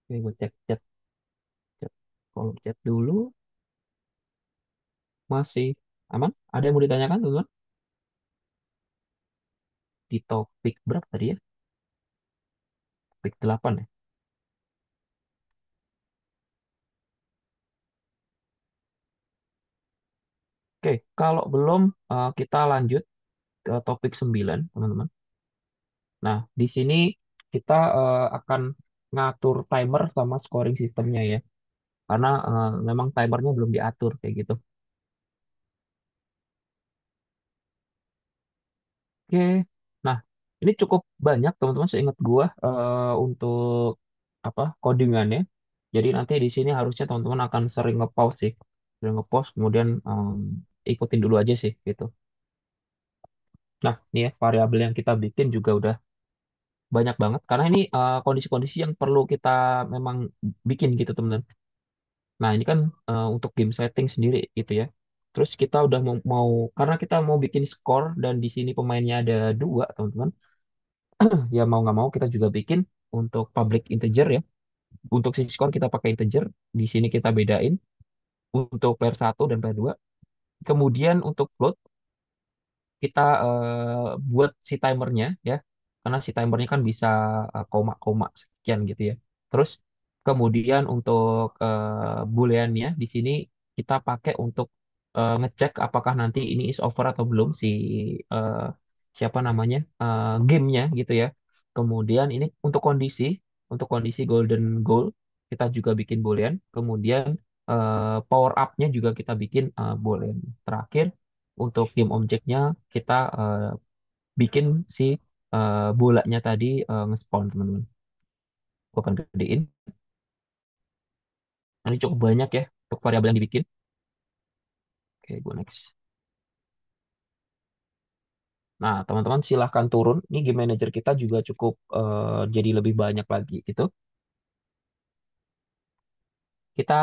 Oke, gue cek chat, chat. Kalau chat dulu masih aman. Ada yang mau ditanyakan teman-teman? Di topik berapa tadi ya? Topik 8 ya? Oke, kalau belum kita lanjut ke topik 9 teman-teman. Nah, di sini kita akan ngatur timer sama scoring sistemnya ya. Karena memang timernya belum diatur kayak gitu. Oke, nah ini cukup banyak teman-teman seingat gua untuk apa codingannya. Jadi nanti di sini harusnya teman-teman akan sering nge-pause sih, sering nge-pause kemudian ikutin dulu aja sih gitu. Nah, ini ya variabel yang kita bikin juga udah banyak banget karena ini kondisi-kondisi yang perlu kita memang bikin gitu teman-teman. Nah, ini kan untuk game setting sendiri gitu ya. Terus kita udah karena kita mau bikin skor dan di sini pemainnya ada 2 teman-teman. Ya mau nggak mau kita juga bikin untuk public integer ya. Untuk sisi skor kita pakai integer. Di sini kita bedain untuk player 1 dan player 2. Kemudian untuk float kita buat si timernya ya. Karena si timernya kan bisa koma-koma sekian gitu ya. Terus kemudian untuk booleannya di sini kita pakai untuk ngecek apakah nanti ini is over atau belum si eh, siapa namanya gamenya gitu ya. Kemudian ini untuk kondisi golden goal kita juga bikin boolean. Kemudian power up-nya juga kita bikin boolean. Terakhir untuk game objeknya kita bikin si bolanya tadi nge-spawn teman-teman. Gue akan gedein. Nah, ini cukup banyak ya untuk variabel yang dibikin. Oke, gue next. Nah, teman-teman silahkan turun. Ini game manager kita juga cukup jadi lebih banyak lagi gitu. Kita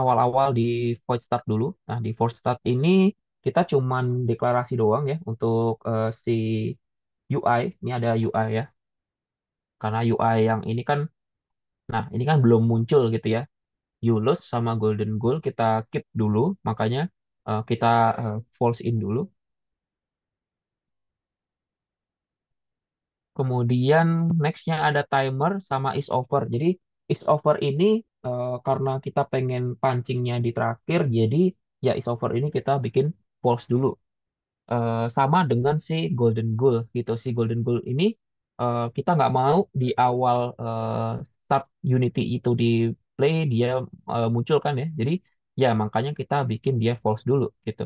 awal-awal di void start dulu. Nah, di void start ini kita cuman deklarasi doang ya untuk si UI. Ini ada UI ya. Karena UI yang ini kan, nah ini kan belum muncul gitu ya. Yulos sama Golden Goal kita keep dulu, makanya kita false in dulu. Kemudian nextnya ada timer sama is over. Jadi is over ini karena kita pengen pancingnya di terakhir, jadi ya is over ini kita bikin false dulu. Sama dengan si Golden Goal gitu. Si Golden Goal ini kita nggak mau di awal start Unity itu di play dia muncul kan ya. Jadi ya makanya kita bikin dia false dulu gitu.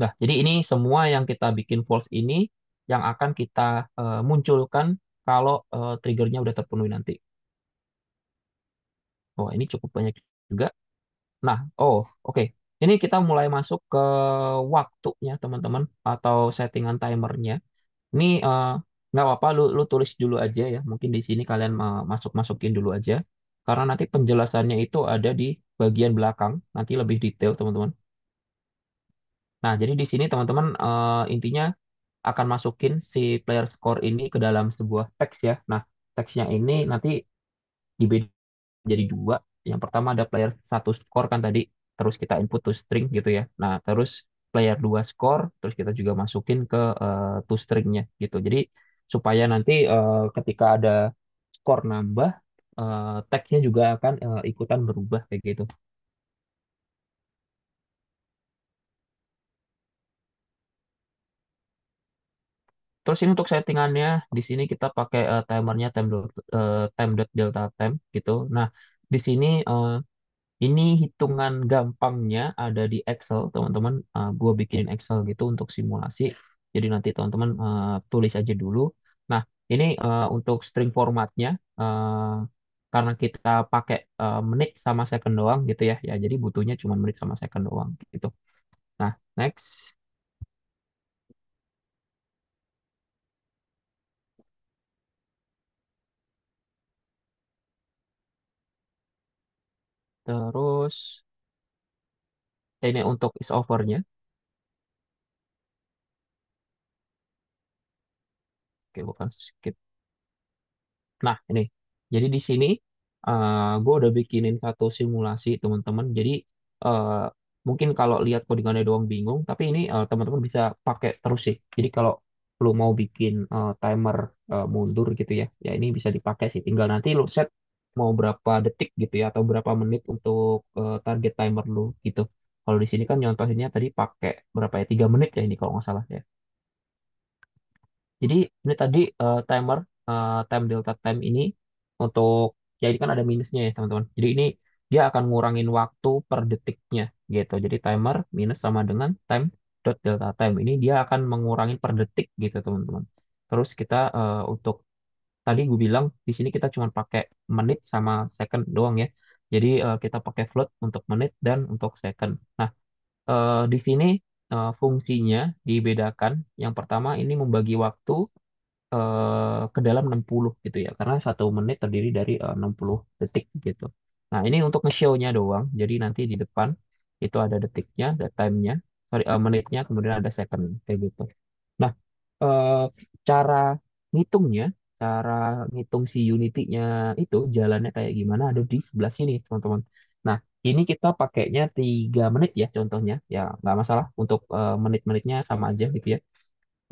Nah, jadi ini semua yang kita bikin false ini yang akan kita munculkan kalau triggernya udah terpenuhi nanti. Oh, ini cukup banyak juga. Nah, oh, oke. Ini kita mulai masuk ke waktunya, teman-teman, atau settingan timernya. Ini nggak apa-apa, lu tulis dulu aja ya. Mungkin di sini kalian masukin dulu aja. Karena nanti penjelasannya itu ada di bagian belakang. Nanti lebih detail, teman-teman. Nah, jadi di sini teman-teman intinya akan masukin si player score ini ke dalam sebuah teks ya. Nah, teksnya ini nanti dibeda jadi 2. yang pertama ada player satu skor kan tadi, terus kita input to string gitu ya. Nah, terus player 2 skor, terus kita juga masukin ke to stringnya gitu. Jadi supaya nanti ketika ada skor nambah, tag-nya juga akan ikutan berubah kayak gitu. Terus ini untuk settingannya, di sini kita pakai timernya time.delta time gitu. Nah, di sini ini hitungan gampangnya ada di Excel, teman-teman. Gue bikinin Excel gitu untuk simulasi. Jadi nanti teman-teman tulis aja dulu. Nah, ini untuk string formatnya, karena kita pakai menit sama second doang gitu ya. Ya, jadi butuhnya cuma menit sama second doang gitu. Nah, next. Terus ini untuk is overnya. Oke, bukan skip. Nah, ini. Jadi di sini gue udah bikinin satu simulasi, teman-teman. Jadi eh, mungkin kalau lihat codingannya doang bingung, tapi ini teman-teman bisa pakai terus sih. Jadi kalau lu mau bikin timer mundur gitu ya, ya ini bisa dipakai sih. Tinggal nanti lu set mau berapa detik gitu ya, atau berapa menit untuk target timer lu gitu. Kalau di sini kan nyontohinnya tadi pakai berapa ya? 3 menit ya ini kalau nggak salah ya. Jadi ini tadi timer time delta time ini untuk ya ini kan ada minusnya ya teman-teman. Jadi ini dia akan ngurangin waktu per detiknya gitu. Jadi timer minus sama dengan time dot delta time ini dia akan mengurangin per detik gitu teman-teman. Terus kita untuk tadi gue bilang di sini kita cuma pakai menit sama second doang ya. Jadi kita pakai float untuk menit dan untuk second. Nah, di sini fungsinya dibedakan. Yang pertama ini membagi waktu ke dalam 60 gitu ya. Karena 1 menit terdiri dari 60 detik gitu. Nah, ini untuk nge-show-nya doang. Jadi nanti di depan itu ada detiknya, ada time-nya, sorry, menitnya, kemudian ada second kayak gitu. Nah, eh, cara ngitungnya, cara ngitung si Unity-nya itu jalannya kayak gimana ada di sebelah sini, teman-teman. Nah, ini kita pakainya 3 menit ya contohnya. Ya, nggak masalah untuk menit-menitnya sama aja gitu ya.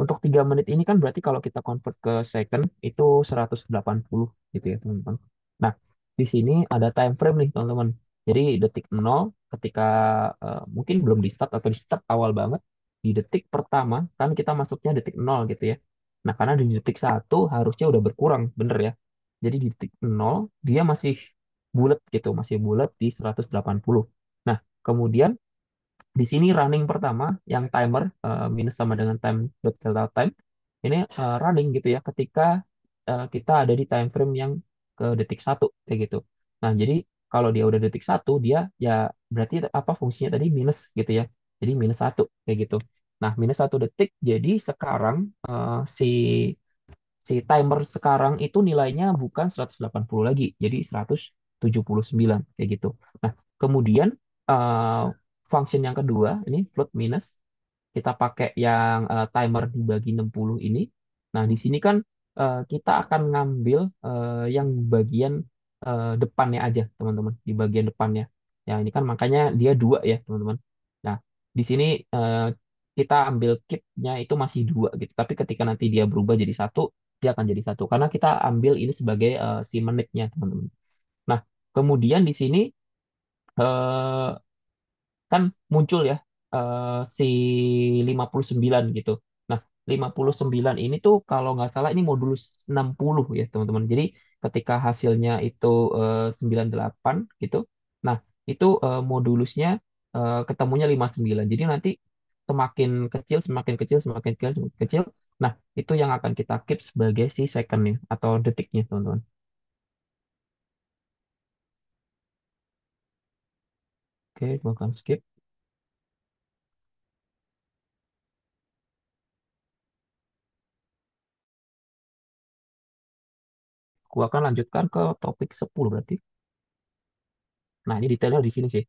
Untuk 3 menit ini kan berarti kalau kita convert ke second itu 180 gitu ya teman-teman. Nah, di sini ada time frame nih teman-teman. Jadi detik 0 ketika mungkin belum di start atau di start awal banget. Di detik pertama kan kita masuknya detik 0 gitu ya. Nah, karena di detik 1 harusnya udah berkurang, bener ya. Jadi di detik 0 dia masih bulat gitu, masih bulat di 180. Nah, kemudian di sini running pertama yang timer minus sama dengan time dot delta time ini running gitu ya ketika kita ada di time frame yang ke detik 1 kayak gitu. Nah, jadi kalau dia udah detik 1 dia ya berarti apa fungsinya tadi minus gitu ya. Jadi -1 kayak gitu. Nah, -1 detik jadi sekarang si si timer sekarang itu nilainya bukan 180 lagi, jadi 179 kayak gitu. Nah, kemudian eh, function yang kedua ini float minus kita pakai yang timer dibagi 60 ini. Nah, di sini kan kita akan ngambil yang bagian depannya aja, teman-teman, di bagian depannya. Ya, ini kan makanya dia 2 ya, teman-teman. Nah, di sini kita ambil keep-nya itu masih 2 gitu. Tapi ketika nanti dia berubah jadi 1, dia akan jadi 1. Karena kita ambil ini sebagai si menitnya, teman-teman. Nah, kemudian di sini eh, kan muncul ya si 59 gitu. Nah, 59 ini tuh kalau nggak salah ini modulus 60 ya, teman-teman. Jadi ketika hasilnya itu 98 gitu. Nah, itu modulusnya ketemunya 59. Jadi nanti semakin kecil, semakin kecil, semakin kecil, semakin kecil. Nah, itu yang akan kita keep sebagai si secondnya atau detiknya, teman-teman. Oke, gua akan skip. Gua akan lanjutkan ke topik 10 berarti. Nah, ini detailnya di sini sih.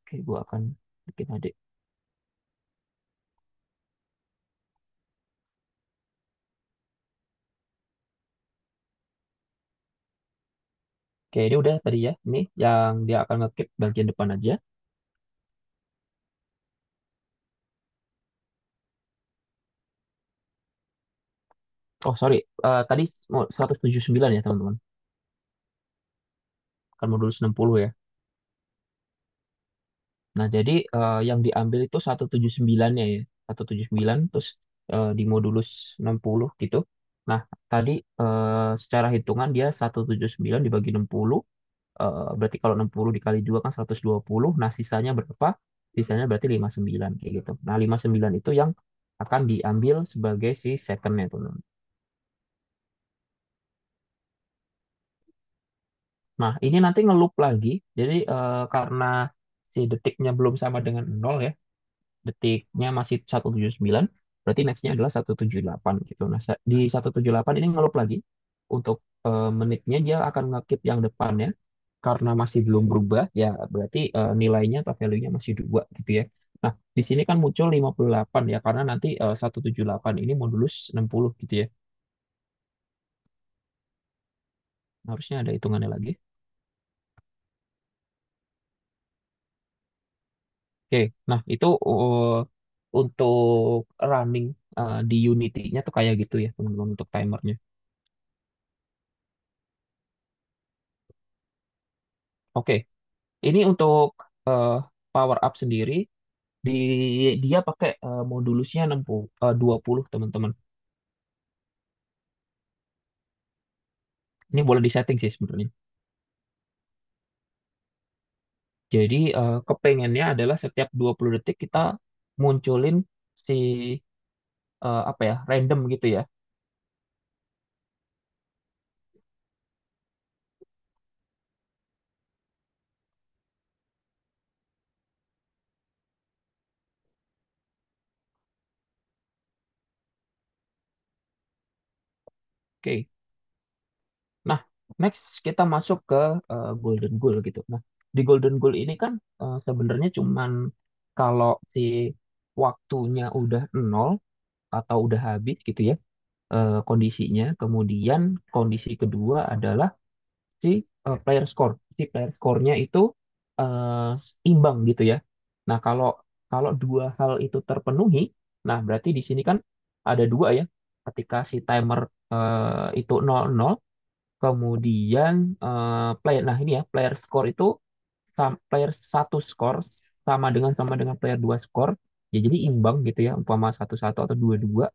Oke, gua akan bikin adik. Oke, ini udah tadi ya. Ini yang dia akan ngekip bagian depan aja. Oh, sorry. Tadi 179 ya, teman-teman. Kan modulus 60 ya. Nah, jadi yang diambil itu 179-nya ya. 179 terus di modulus 60 gitu. Nah, tadi secara hitungan dia 179 dibagi 60. Berarti kalau 60 dikali 2 kan 120. Nah, sisanya berapa? Sisanya berarti 59 kayak gitu. Nah, 59 itu yang akan diambil sebagai si secondnya, teman. Nah, ini nanti ngeloop lagi. Jadi karena si detiknya belum sama dengan 0 ya, detiknya masih 179, berarti nextnya adalah 178 gitu. Nah, di 178 ini ngeloop lagi. Untuk menitnya dia akan ngekip yang depannya. Karena masih belum berubah, ya berarti nilainya atau value-nya masih 2 gitu ya. Nah, di sini kan muncul 58 ya, karena nanti 178 ini modulus 60 gitu ya. Harusnya ada hitungannya lagi. Oke, nah itu untuk running di Unity-nya tuh kayak gitu ya, teman-teman, untuk timernya. Oke, ini untuk eh, power up sendiri, di dia pakai modulusnya 60, 20, teman-teman. Ini boleh disetting sih sebenarnya. Jadi kepengennya adalah setiap 20 detik kita munculin si apa ya, random gitu ya. Oke. Nah, next kita masuk ke golden goal gitu. Nah, di golden goal ini kan sebenarnya cuman kalau si waktunya udah nol atau udah habis gitu ya kondisinya. Kemudian kondisi kedua adalah si player score. Si player score-nya itu eh, imbang gitu ya. Nah, kalau kalau dua hal itu terpenuhi, nah berarti di sini kan ada dua ya. Ketika si timer itu 00, kemudian player, nah ini ya, player score itu player satu score sama dengan player dua score. Ya, jadi imbang gitu ya, umpama 1-1 atau 2-2,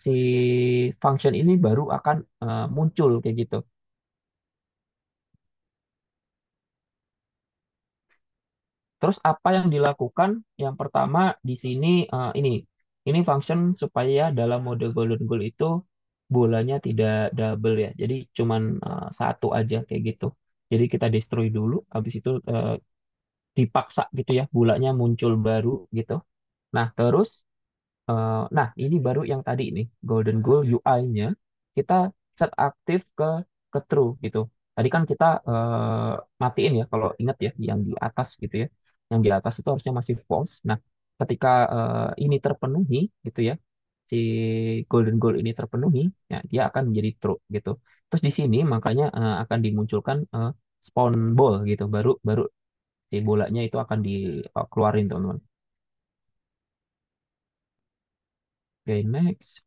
si function ini baru akan muncul kayak gitu. Terus apa yang dilakukan? Yang pertama di sini ini function supaya dalam mode golden goal itu bolanya tidak double ya. Jadi cuman satu aja kayak gitu. Jadi kita destroy dulu, habis itu dipaksa gitu ya, bolanya muncul baru gitu. Nah, terus nah, ini baru yang tadi nih, Golden Goal UI-nya kita set aktif ke true gitu. Tadi kan kita matiin ya, kalau ingat ya, yang di atas gitu ya. Yang di atas itu harusnya masih false. Nah, ketika ini terpenuhi gitu ya, si Golden Goal ini terpenuhi, ya dia akan menjadi true gitu. Terus di sini makanya akan dimunculkan spawn ball gitu. Baru baru si bolanya itu akan dikeluarin, teman-teman. Oke, next.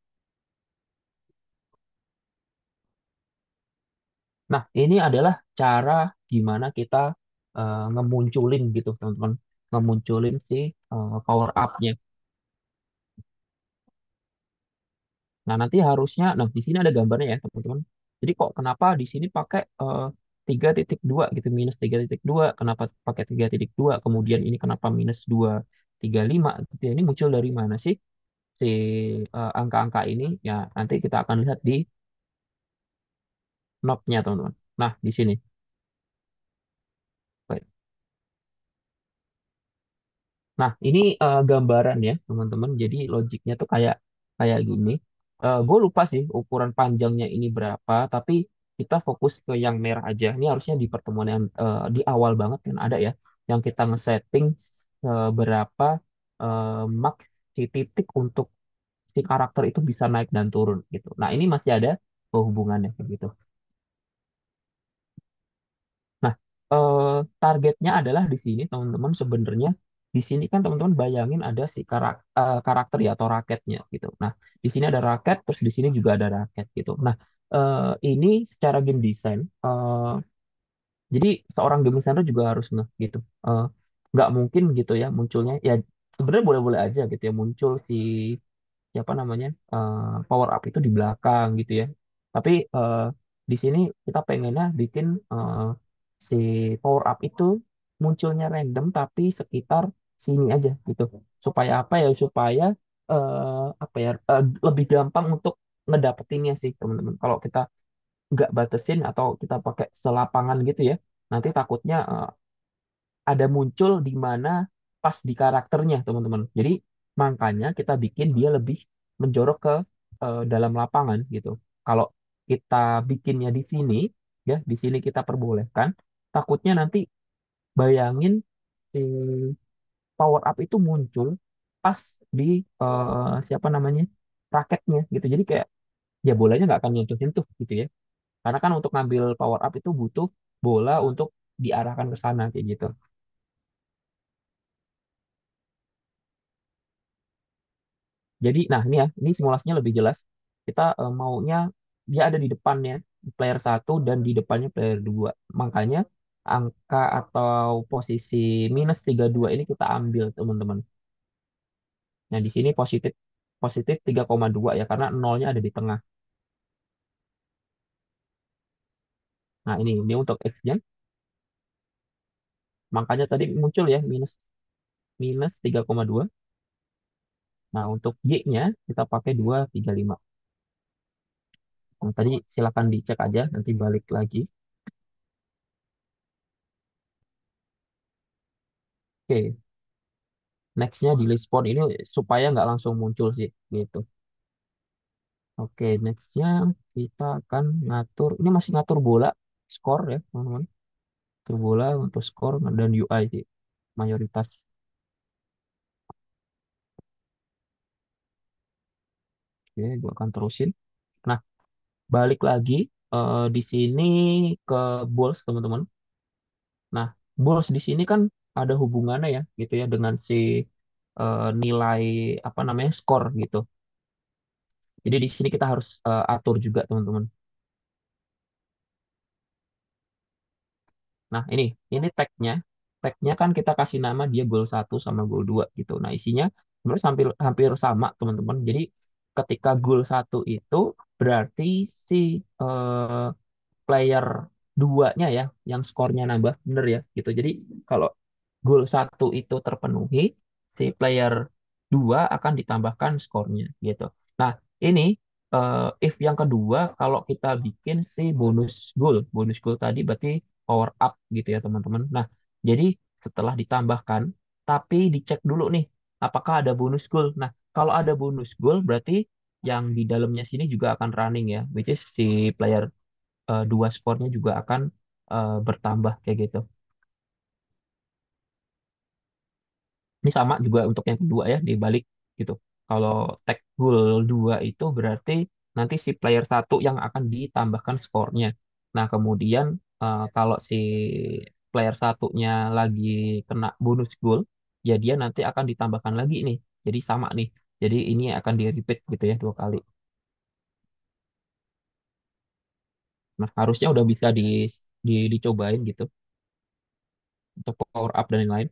Nah, ini adalah cara gimana kita ngemunculin gitu, teman-teman. Ngemunculin si power up-nya. Nah, nanti harusnya, nah di sini ada gambarnya ya, teman-teman. Jadi kok kenapa di sini pakai 3,2 gitu, -3,2, kenapa pakai 3,2, kemudian ini kenapa -2,35 gitu ya. Ini muncul dari mana sih si angka-angka ini? Ya, nanti kita akan lihat di note-nya, teman-teman. Nah, di sini. Baik. Nah, ini gambaran ya, teman-teman. Jadi logiknya tuh kayak kayak gini. Gue lupa sih ukuran panjangnya ini berapa, tapi kita fokus ke yang merah aja. Ini harusnya di pertemuan yang di awal banget kan ada ya, yang kita nge-setting berapa max si titik untuk si karakter itu bisa naik dan turun gitu. Nah, ini masih ada hubungannya kayak gitu. targetnya adalah di sini teman-teman sebenarnya di sini kan teman-teman bayangin ada si karakter ya atau raketnya gitu. Nah, di sini ada raket, terus di sini juga ada raket gitu. Nah, ini secara game design, jadi seorang game designer juga harus ngeh gitu. Eh, nggak mungkin gitu ya munculnya ya sebenarnya boleh-boleh aja gitu ya muncul si siapa namanya power up itu di belakang gitu ya. Tapi di sini kita pengennya bikin si power up itu munculnya random tapi sekitar sini aja gitu. Supaya apa ya? Supaya apa ya? Lebih gampang untuk ngedapetinnya sih teman-teman. Kalau kita nggak batasin atau kita pakai selapangan gitu ya, nanti takutnya ada muncul di mana pas di karakternya teman-teman. Jadi makanya kita bikin dia lebih menjorok ke dalam lapangan gitu. Kalau kita bikinnya di sini ya, di sini kita perbolehkan, takutnya nanti bayangin si power up itu muncul pas di siapa namanya raketnya gitu. Jadi kayak ya bolanya nggak akan nyentuh-nyentuh gitu ya. Karena kan untuk ngambil power up itu butuh bola untuk diarahkan ke sana kayak gitu. Jadi, nah ini ya, ini simulasinya lebih jelas. Kita maunya dia ada di depannya player satu dan di depannya player 2. Makanya angka atau posisi -32 ini kita ambil teman-teman. Nah di sini positif positif 3,2 ya karena nolnya ada di tengah. Nah ini untuk X-nya. Makanya tadi muncul ya minus minus 3,2. Nah untuk Y-nya kita pakai 2,35. Nah, tadi silakan dicek aja nanti balik lagi. Oke, nextnya di list spawn ini supaya nggak langsung muncul sih gitu. Oke, nextnya kita akan ngatur, ini masih ngatur bola, skor ya teman-teman. Ngatur bola untuk skor dan UI sih, mayoritas. Oke, gua akan terusin. Nah, balik lagi di sini ke balls teman-teman. Nah, balls di sini kan ada hubungannya ya gitu ya dengan si nilai apa namanya skor gitu. Jadi di sini kita harus atur juga teman-teman. Nah, ini tagnya. Tagnya kan kita kasih nama dia goal satu sama goal 2 gitu. Nah, isinya sebenarnya hampir hampir sama, teman-teman. Jadi, ketika goal satu itu berarti si eh, player duanya ya yang skornya nambah bener ya gitu. Jadi, kalau goal satu itu terpenuhi, si player 2 akan ditambahkan skornya gitu. Nah, ini if yang kedua kalau kita bikin si bonus goal tadi berarti power up gitu ya teman-teman. Nah, jadi setelah ditambahkan, tapi dicek dulu nih apakah ada bonus goal. Nah, kalau ada bonus goal berarti yang di dalamnya sini juga akan running ya, which is si player dua skornya juga akan bertambah kayak gitu. Ini sama juga untuk yang kedua ya, dibalik gitu. Kalau tag goal 2 itu berarti nanti si player satu yang akan ditambahkan skornya. Nah, kemudian kalau si player satunya lagi kena bonus goal, ya dia nanti akan ditambahkan lagi nih. Jadi sama nih. Jadi ini akan di repeat gitu ya 2 kali. Nah, harusnya udah bisa dicobain gitu untuk power up dan lain-lain.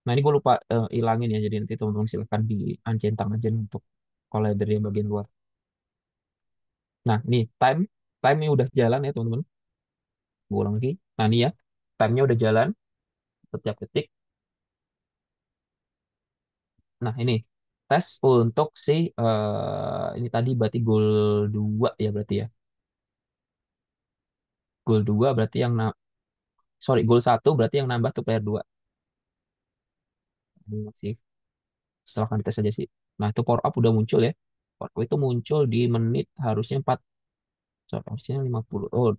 Nah, ini gue lupa ilangin ya. Jadi nanti teman-teman silahkan diancentang aja nih untuk collider yang bagian luar. Nah, ini time-nya udah jalan ya teman-teman. Gue ulang lagi. Nah, ini ya, time-nya udah jalan setiap detik. Nah, ini tes untuk si ini tadi berarti goal 2 ya berarti ya. Goal 2 berarti yang sorry, goal satu berarti yang nambah tuh player 2. Ini masih silahkan dites aja sih. Nah, itu power up udah muncul ya. Power up itu muncul di menit harusnya 4 sorry, harusnya 50. Oh,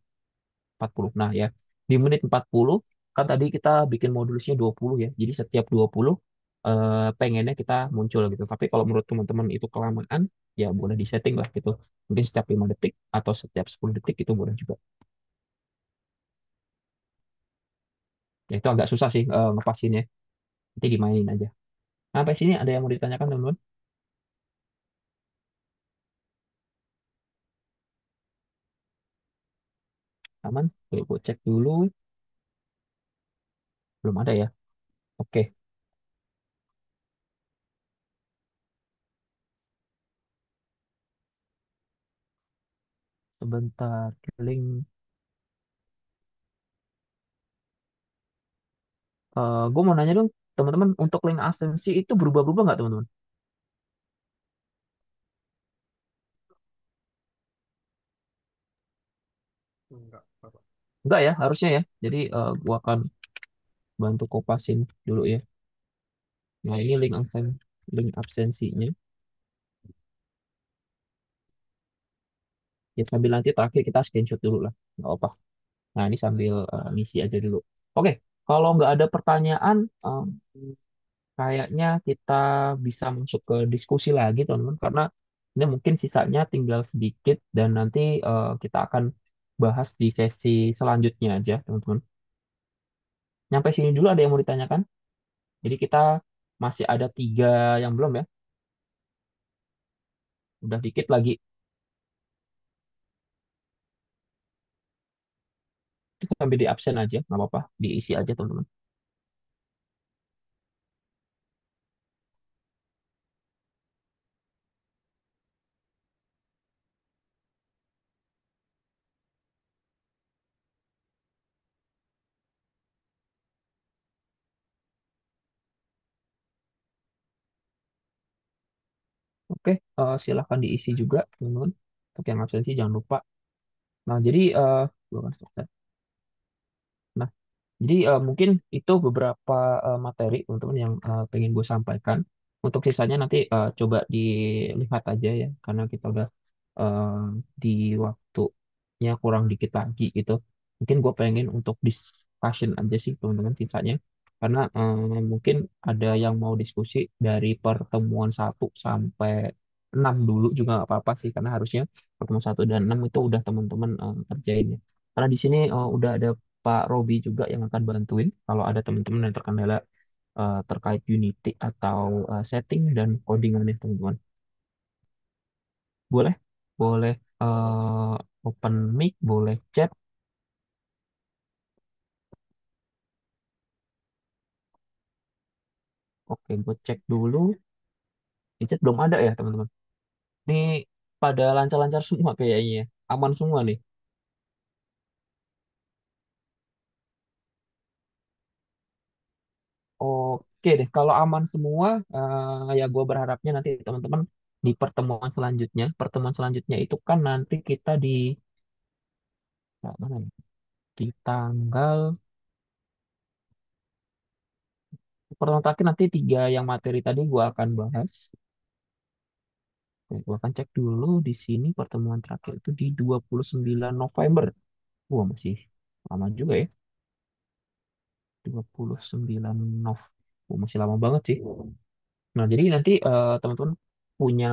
40. Nah ya, di menit 40 kan tadi kita bikin modulusnya 20 ya. Jadi setiap 20 pengennya kita muncul gitu. Tapi kalau menurut teman-teman itu kelamaan, ya boleh disetting lah gitu. Mungkin setiap 5 detik atau setiap 10 detik itu boleh juga. Ya, itu agak susah sih ngepasinnya. Nanti dimainin aja. Sampai sini ada yang mau ditanyakan teman-teman? Aman? Oke, gue cek dulu. Belum ada ya. Oke, sebentar. Link. Gue mau nanya dong, teman-teman, untuk link absensi itu berubah-berubah nggak, teman-teman? Enggak, Bapak. Enggak ya, harusnya ya. Jadi gue akan bantu kopasin dulu ya. Nah, ini link absensinya. Ya, sambil nanti terakhir kita screenshot dulu lah. Nggak apa. Nah, ini sambil ngisi aja dulu. Oke, kalau nggak ada pertanyaan, kayaknya kita bisa masuk ke diskusi lagi, teman-teman. Karena ini mungkin sisanya tinggal sedikit dan nanti kita akan bahas di sesi selanjutnya aja, teman-teman. Nyampe sini dulu ada yang mau ditanyakan? Jadi kita masih ada 3 yang belum ya. Udah dikit lagi. Itu sambil di absen aja, nggak apa-apa. Diisi aja, teman-teman. Oke, silahkan diisi juga, teman-teman. Untuk yang absensi jangan lupa. Nah, jadi gua akan stop. Nah, jadi mungkin itu beberapa materi teman-teman yang pengen gue sampaikan. Untuk sisanya nanti coba dilihat aja ya, karena kita udah eh, di waktunya kurang dikit lagi gitu. Mungkin gue pengen untuk discussion aja sih teman-teman sisanya, karena mungkin ada yang mau diskusi dari pertemuan 1 sampai 6 dulu juga nggak apa-apa sih, karena harusnya pertemuan 1 dan 6 itu udah teman-teman kerjain ya. Karena di sini udah ada Pak Robi juga yang akan bantuin kalau ada teman-teman yang terkendala terkait Unity atau setting dan codingannya teman-teman. Boleh, boleh open mic, boleh chat. Oke, gue cek dulu. Di chat belum ada ya teman-teman. Ini pada lancar-lancar semua kayaknya, ya. Aman semua nih. Oke deh, kalau aman semua, ya gue berharapnya nanti teman-teman di pertemuan selanjutnya itu kan nanti kita di mana ya? Di tanggal pertemuan terakhir nanti 3 yang materi tadi gue akan bahas. Gue akan cek dulu di sini pertemuan terakhir itu di 29 November. Wah, masih lama juga ya. 29 Nov. Wah, masih lama banget sih. Nah, jadi nanti teman-teman punya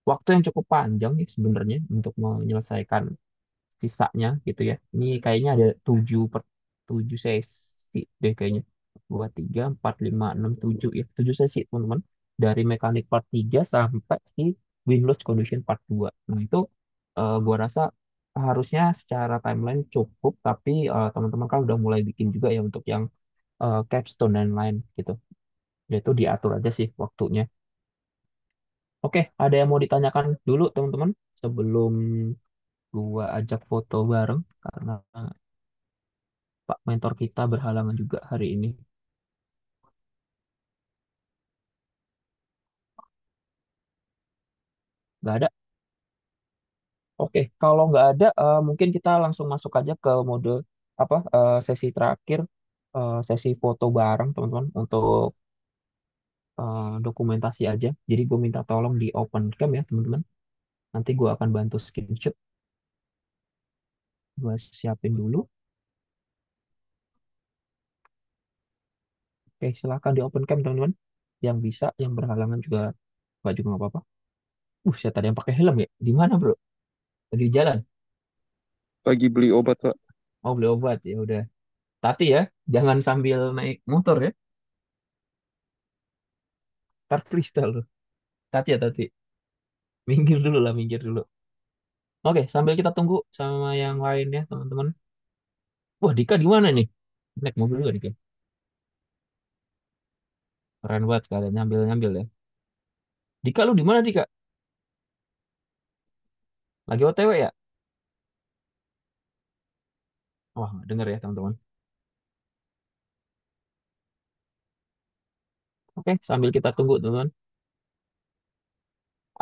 waktu yang cukup panjang nih sebenarnya untuk menyelesaikan sisanya gitu ya. Ini kayaknya ada 7 sesi deh kayaknya. 2, 3, 4, 5, 6, 7 ya. 7 sesi teman-teman. Dari mekanik part 3 sampai si Windows Condition part 2. Nah itu gua rasa harusnya secara timeline cukup. Tapi teman-teman kan udah mulai bikin juga ya untuk yang capstone dan lain gitu. Yaitu diatur aja sih waktunya. Oke, ada yang mau ditanyakan dulu teman-teman sebelum gua ajak foto bareng karena Pak mentor kita berhalangan juga hari ini. Nggak ada. Oke, kalau nggak ada, mungkin kita langsung masuk aja ke mode apa sesi terakhir, sesi foto bareng teman-teman untuk dokumentasi aja. Jadi gue minta tolong di open cam ya teman-teman. Nanti gue akan bantu screenshot. Gue siapin dulu. Oke, silahkan di open cam teman-teman. Yang bisa, yang berhalangan juga nggak juga nggak apa-apa. Saya tadi yang pakai helm ya. Di mana bro? Tadi di jalan. Lagi beli obat, Pak. Mau beli obat ya udah. Tati ya, jangan sambil naik motor ya. Ntar freestyle loh. Tati ya, Tati. Minggir dulu lah, minggir dulu. Oke, sambil kita tunggu sama yang lain ya, teman-teman. Wah, Dika di mana nih? Naik mobil juga, Dika. Keren banget kalian nyambil-nyambil ya. Dika, lu di mana, Dika? Lagi OTW ya? Wah, nggak denger ya, teman-teman. Oke, sambil kita tunggu, teman-teman.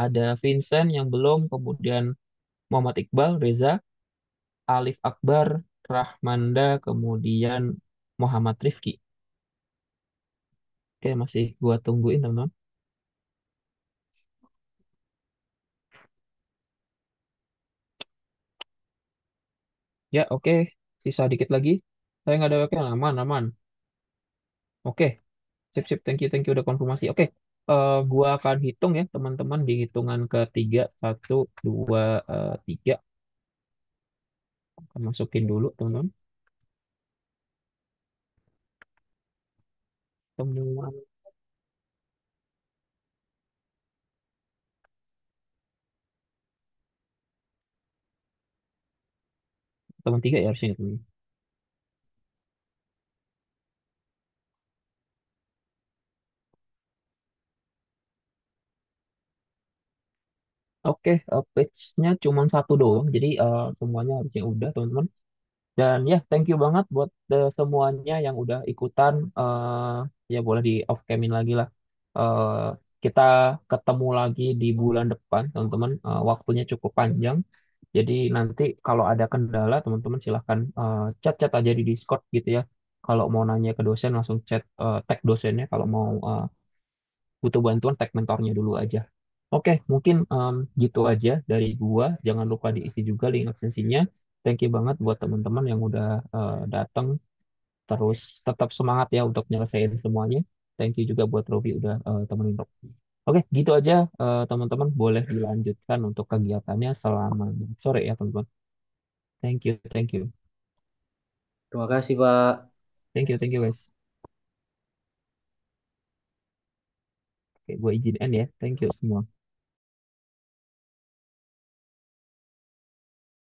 Ada Vincent yang belum, kemudian Muhammad Iqbal, Reza, Alif Akbar, Rahmanda, kemudian Muhammad Rifki. Oke, masih gua tungguin, teman-teman. Ya, oke. Sisa dikit lagi. Saya nggak ada wakil, aman, aman. Oke, sip, sip. Thank you udah konfirmasi. Oke, gua akan hitung ya, teman-teman, di hitungan ketiga. Satu, dua, tiga. Akan masukin dulu, teman-teman. Temuan teman tiga ya harusnya, teman. Oke, page-nya cuma satu doang. Jadi semuanya harusnya udah, teman-teman. Dan ya, thank you banget buat semuanya yang udah ikutan. Ya boleh di off camin lagi lah. Eh, kita ketemu lagi di bulan depan, teman-teman. Waktunya cukup panjang. Jadi nanti kalau ada kendala, teman-teman silahkan chat-chat aja di Discord gitu ya. Kalau mau nanya ke dosen, langsung chat tag dosennya. Kalau mau butuh bantuan, tag mentornya dulu aja. Oke, mungkin gitu aja dari gua. Jangan lupa diisi juga link absensinya. Thank you banget buat teman-teman yang udah datang. Terus tetap semangat ya untuk nyelesain semuanya. Thank you juga buat Robi udah temenin Robi. Oke, gitu aja teman-teman. Boleh dilanjutkan untuk kegiatannya selama sore ya teman-teman. Thank you. Terima kasih, Pak. Thank you guys. Oke, gue izin end ya. Thank you semua.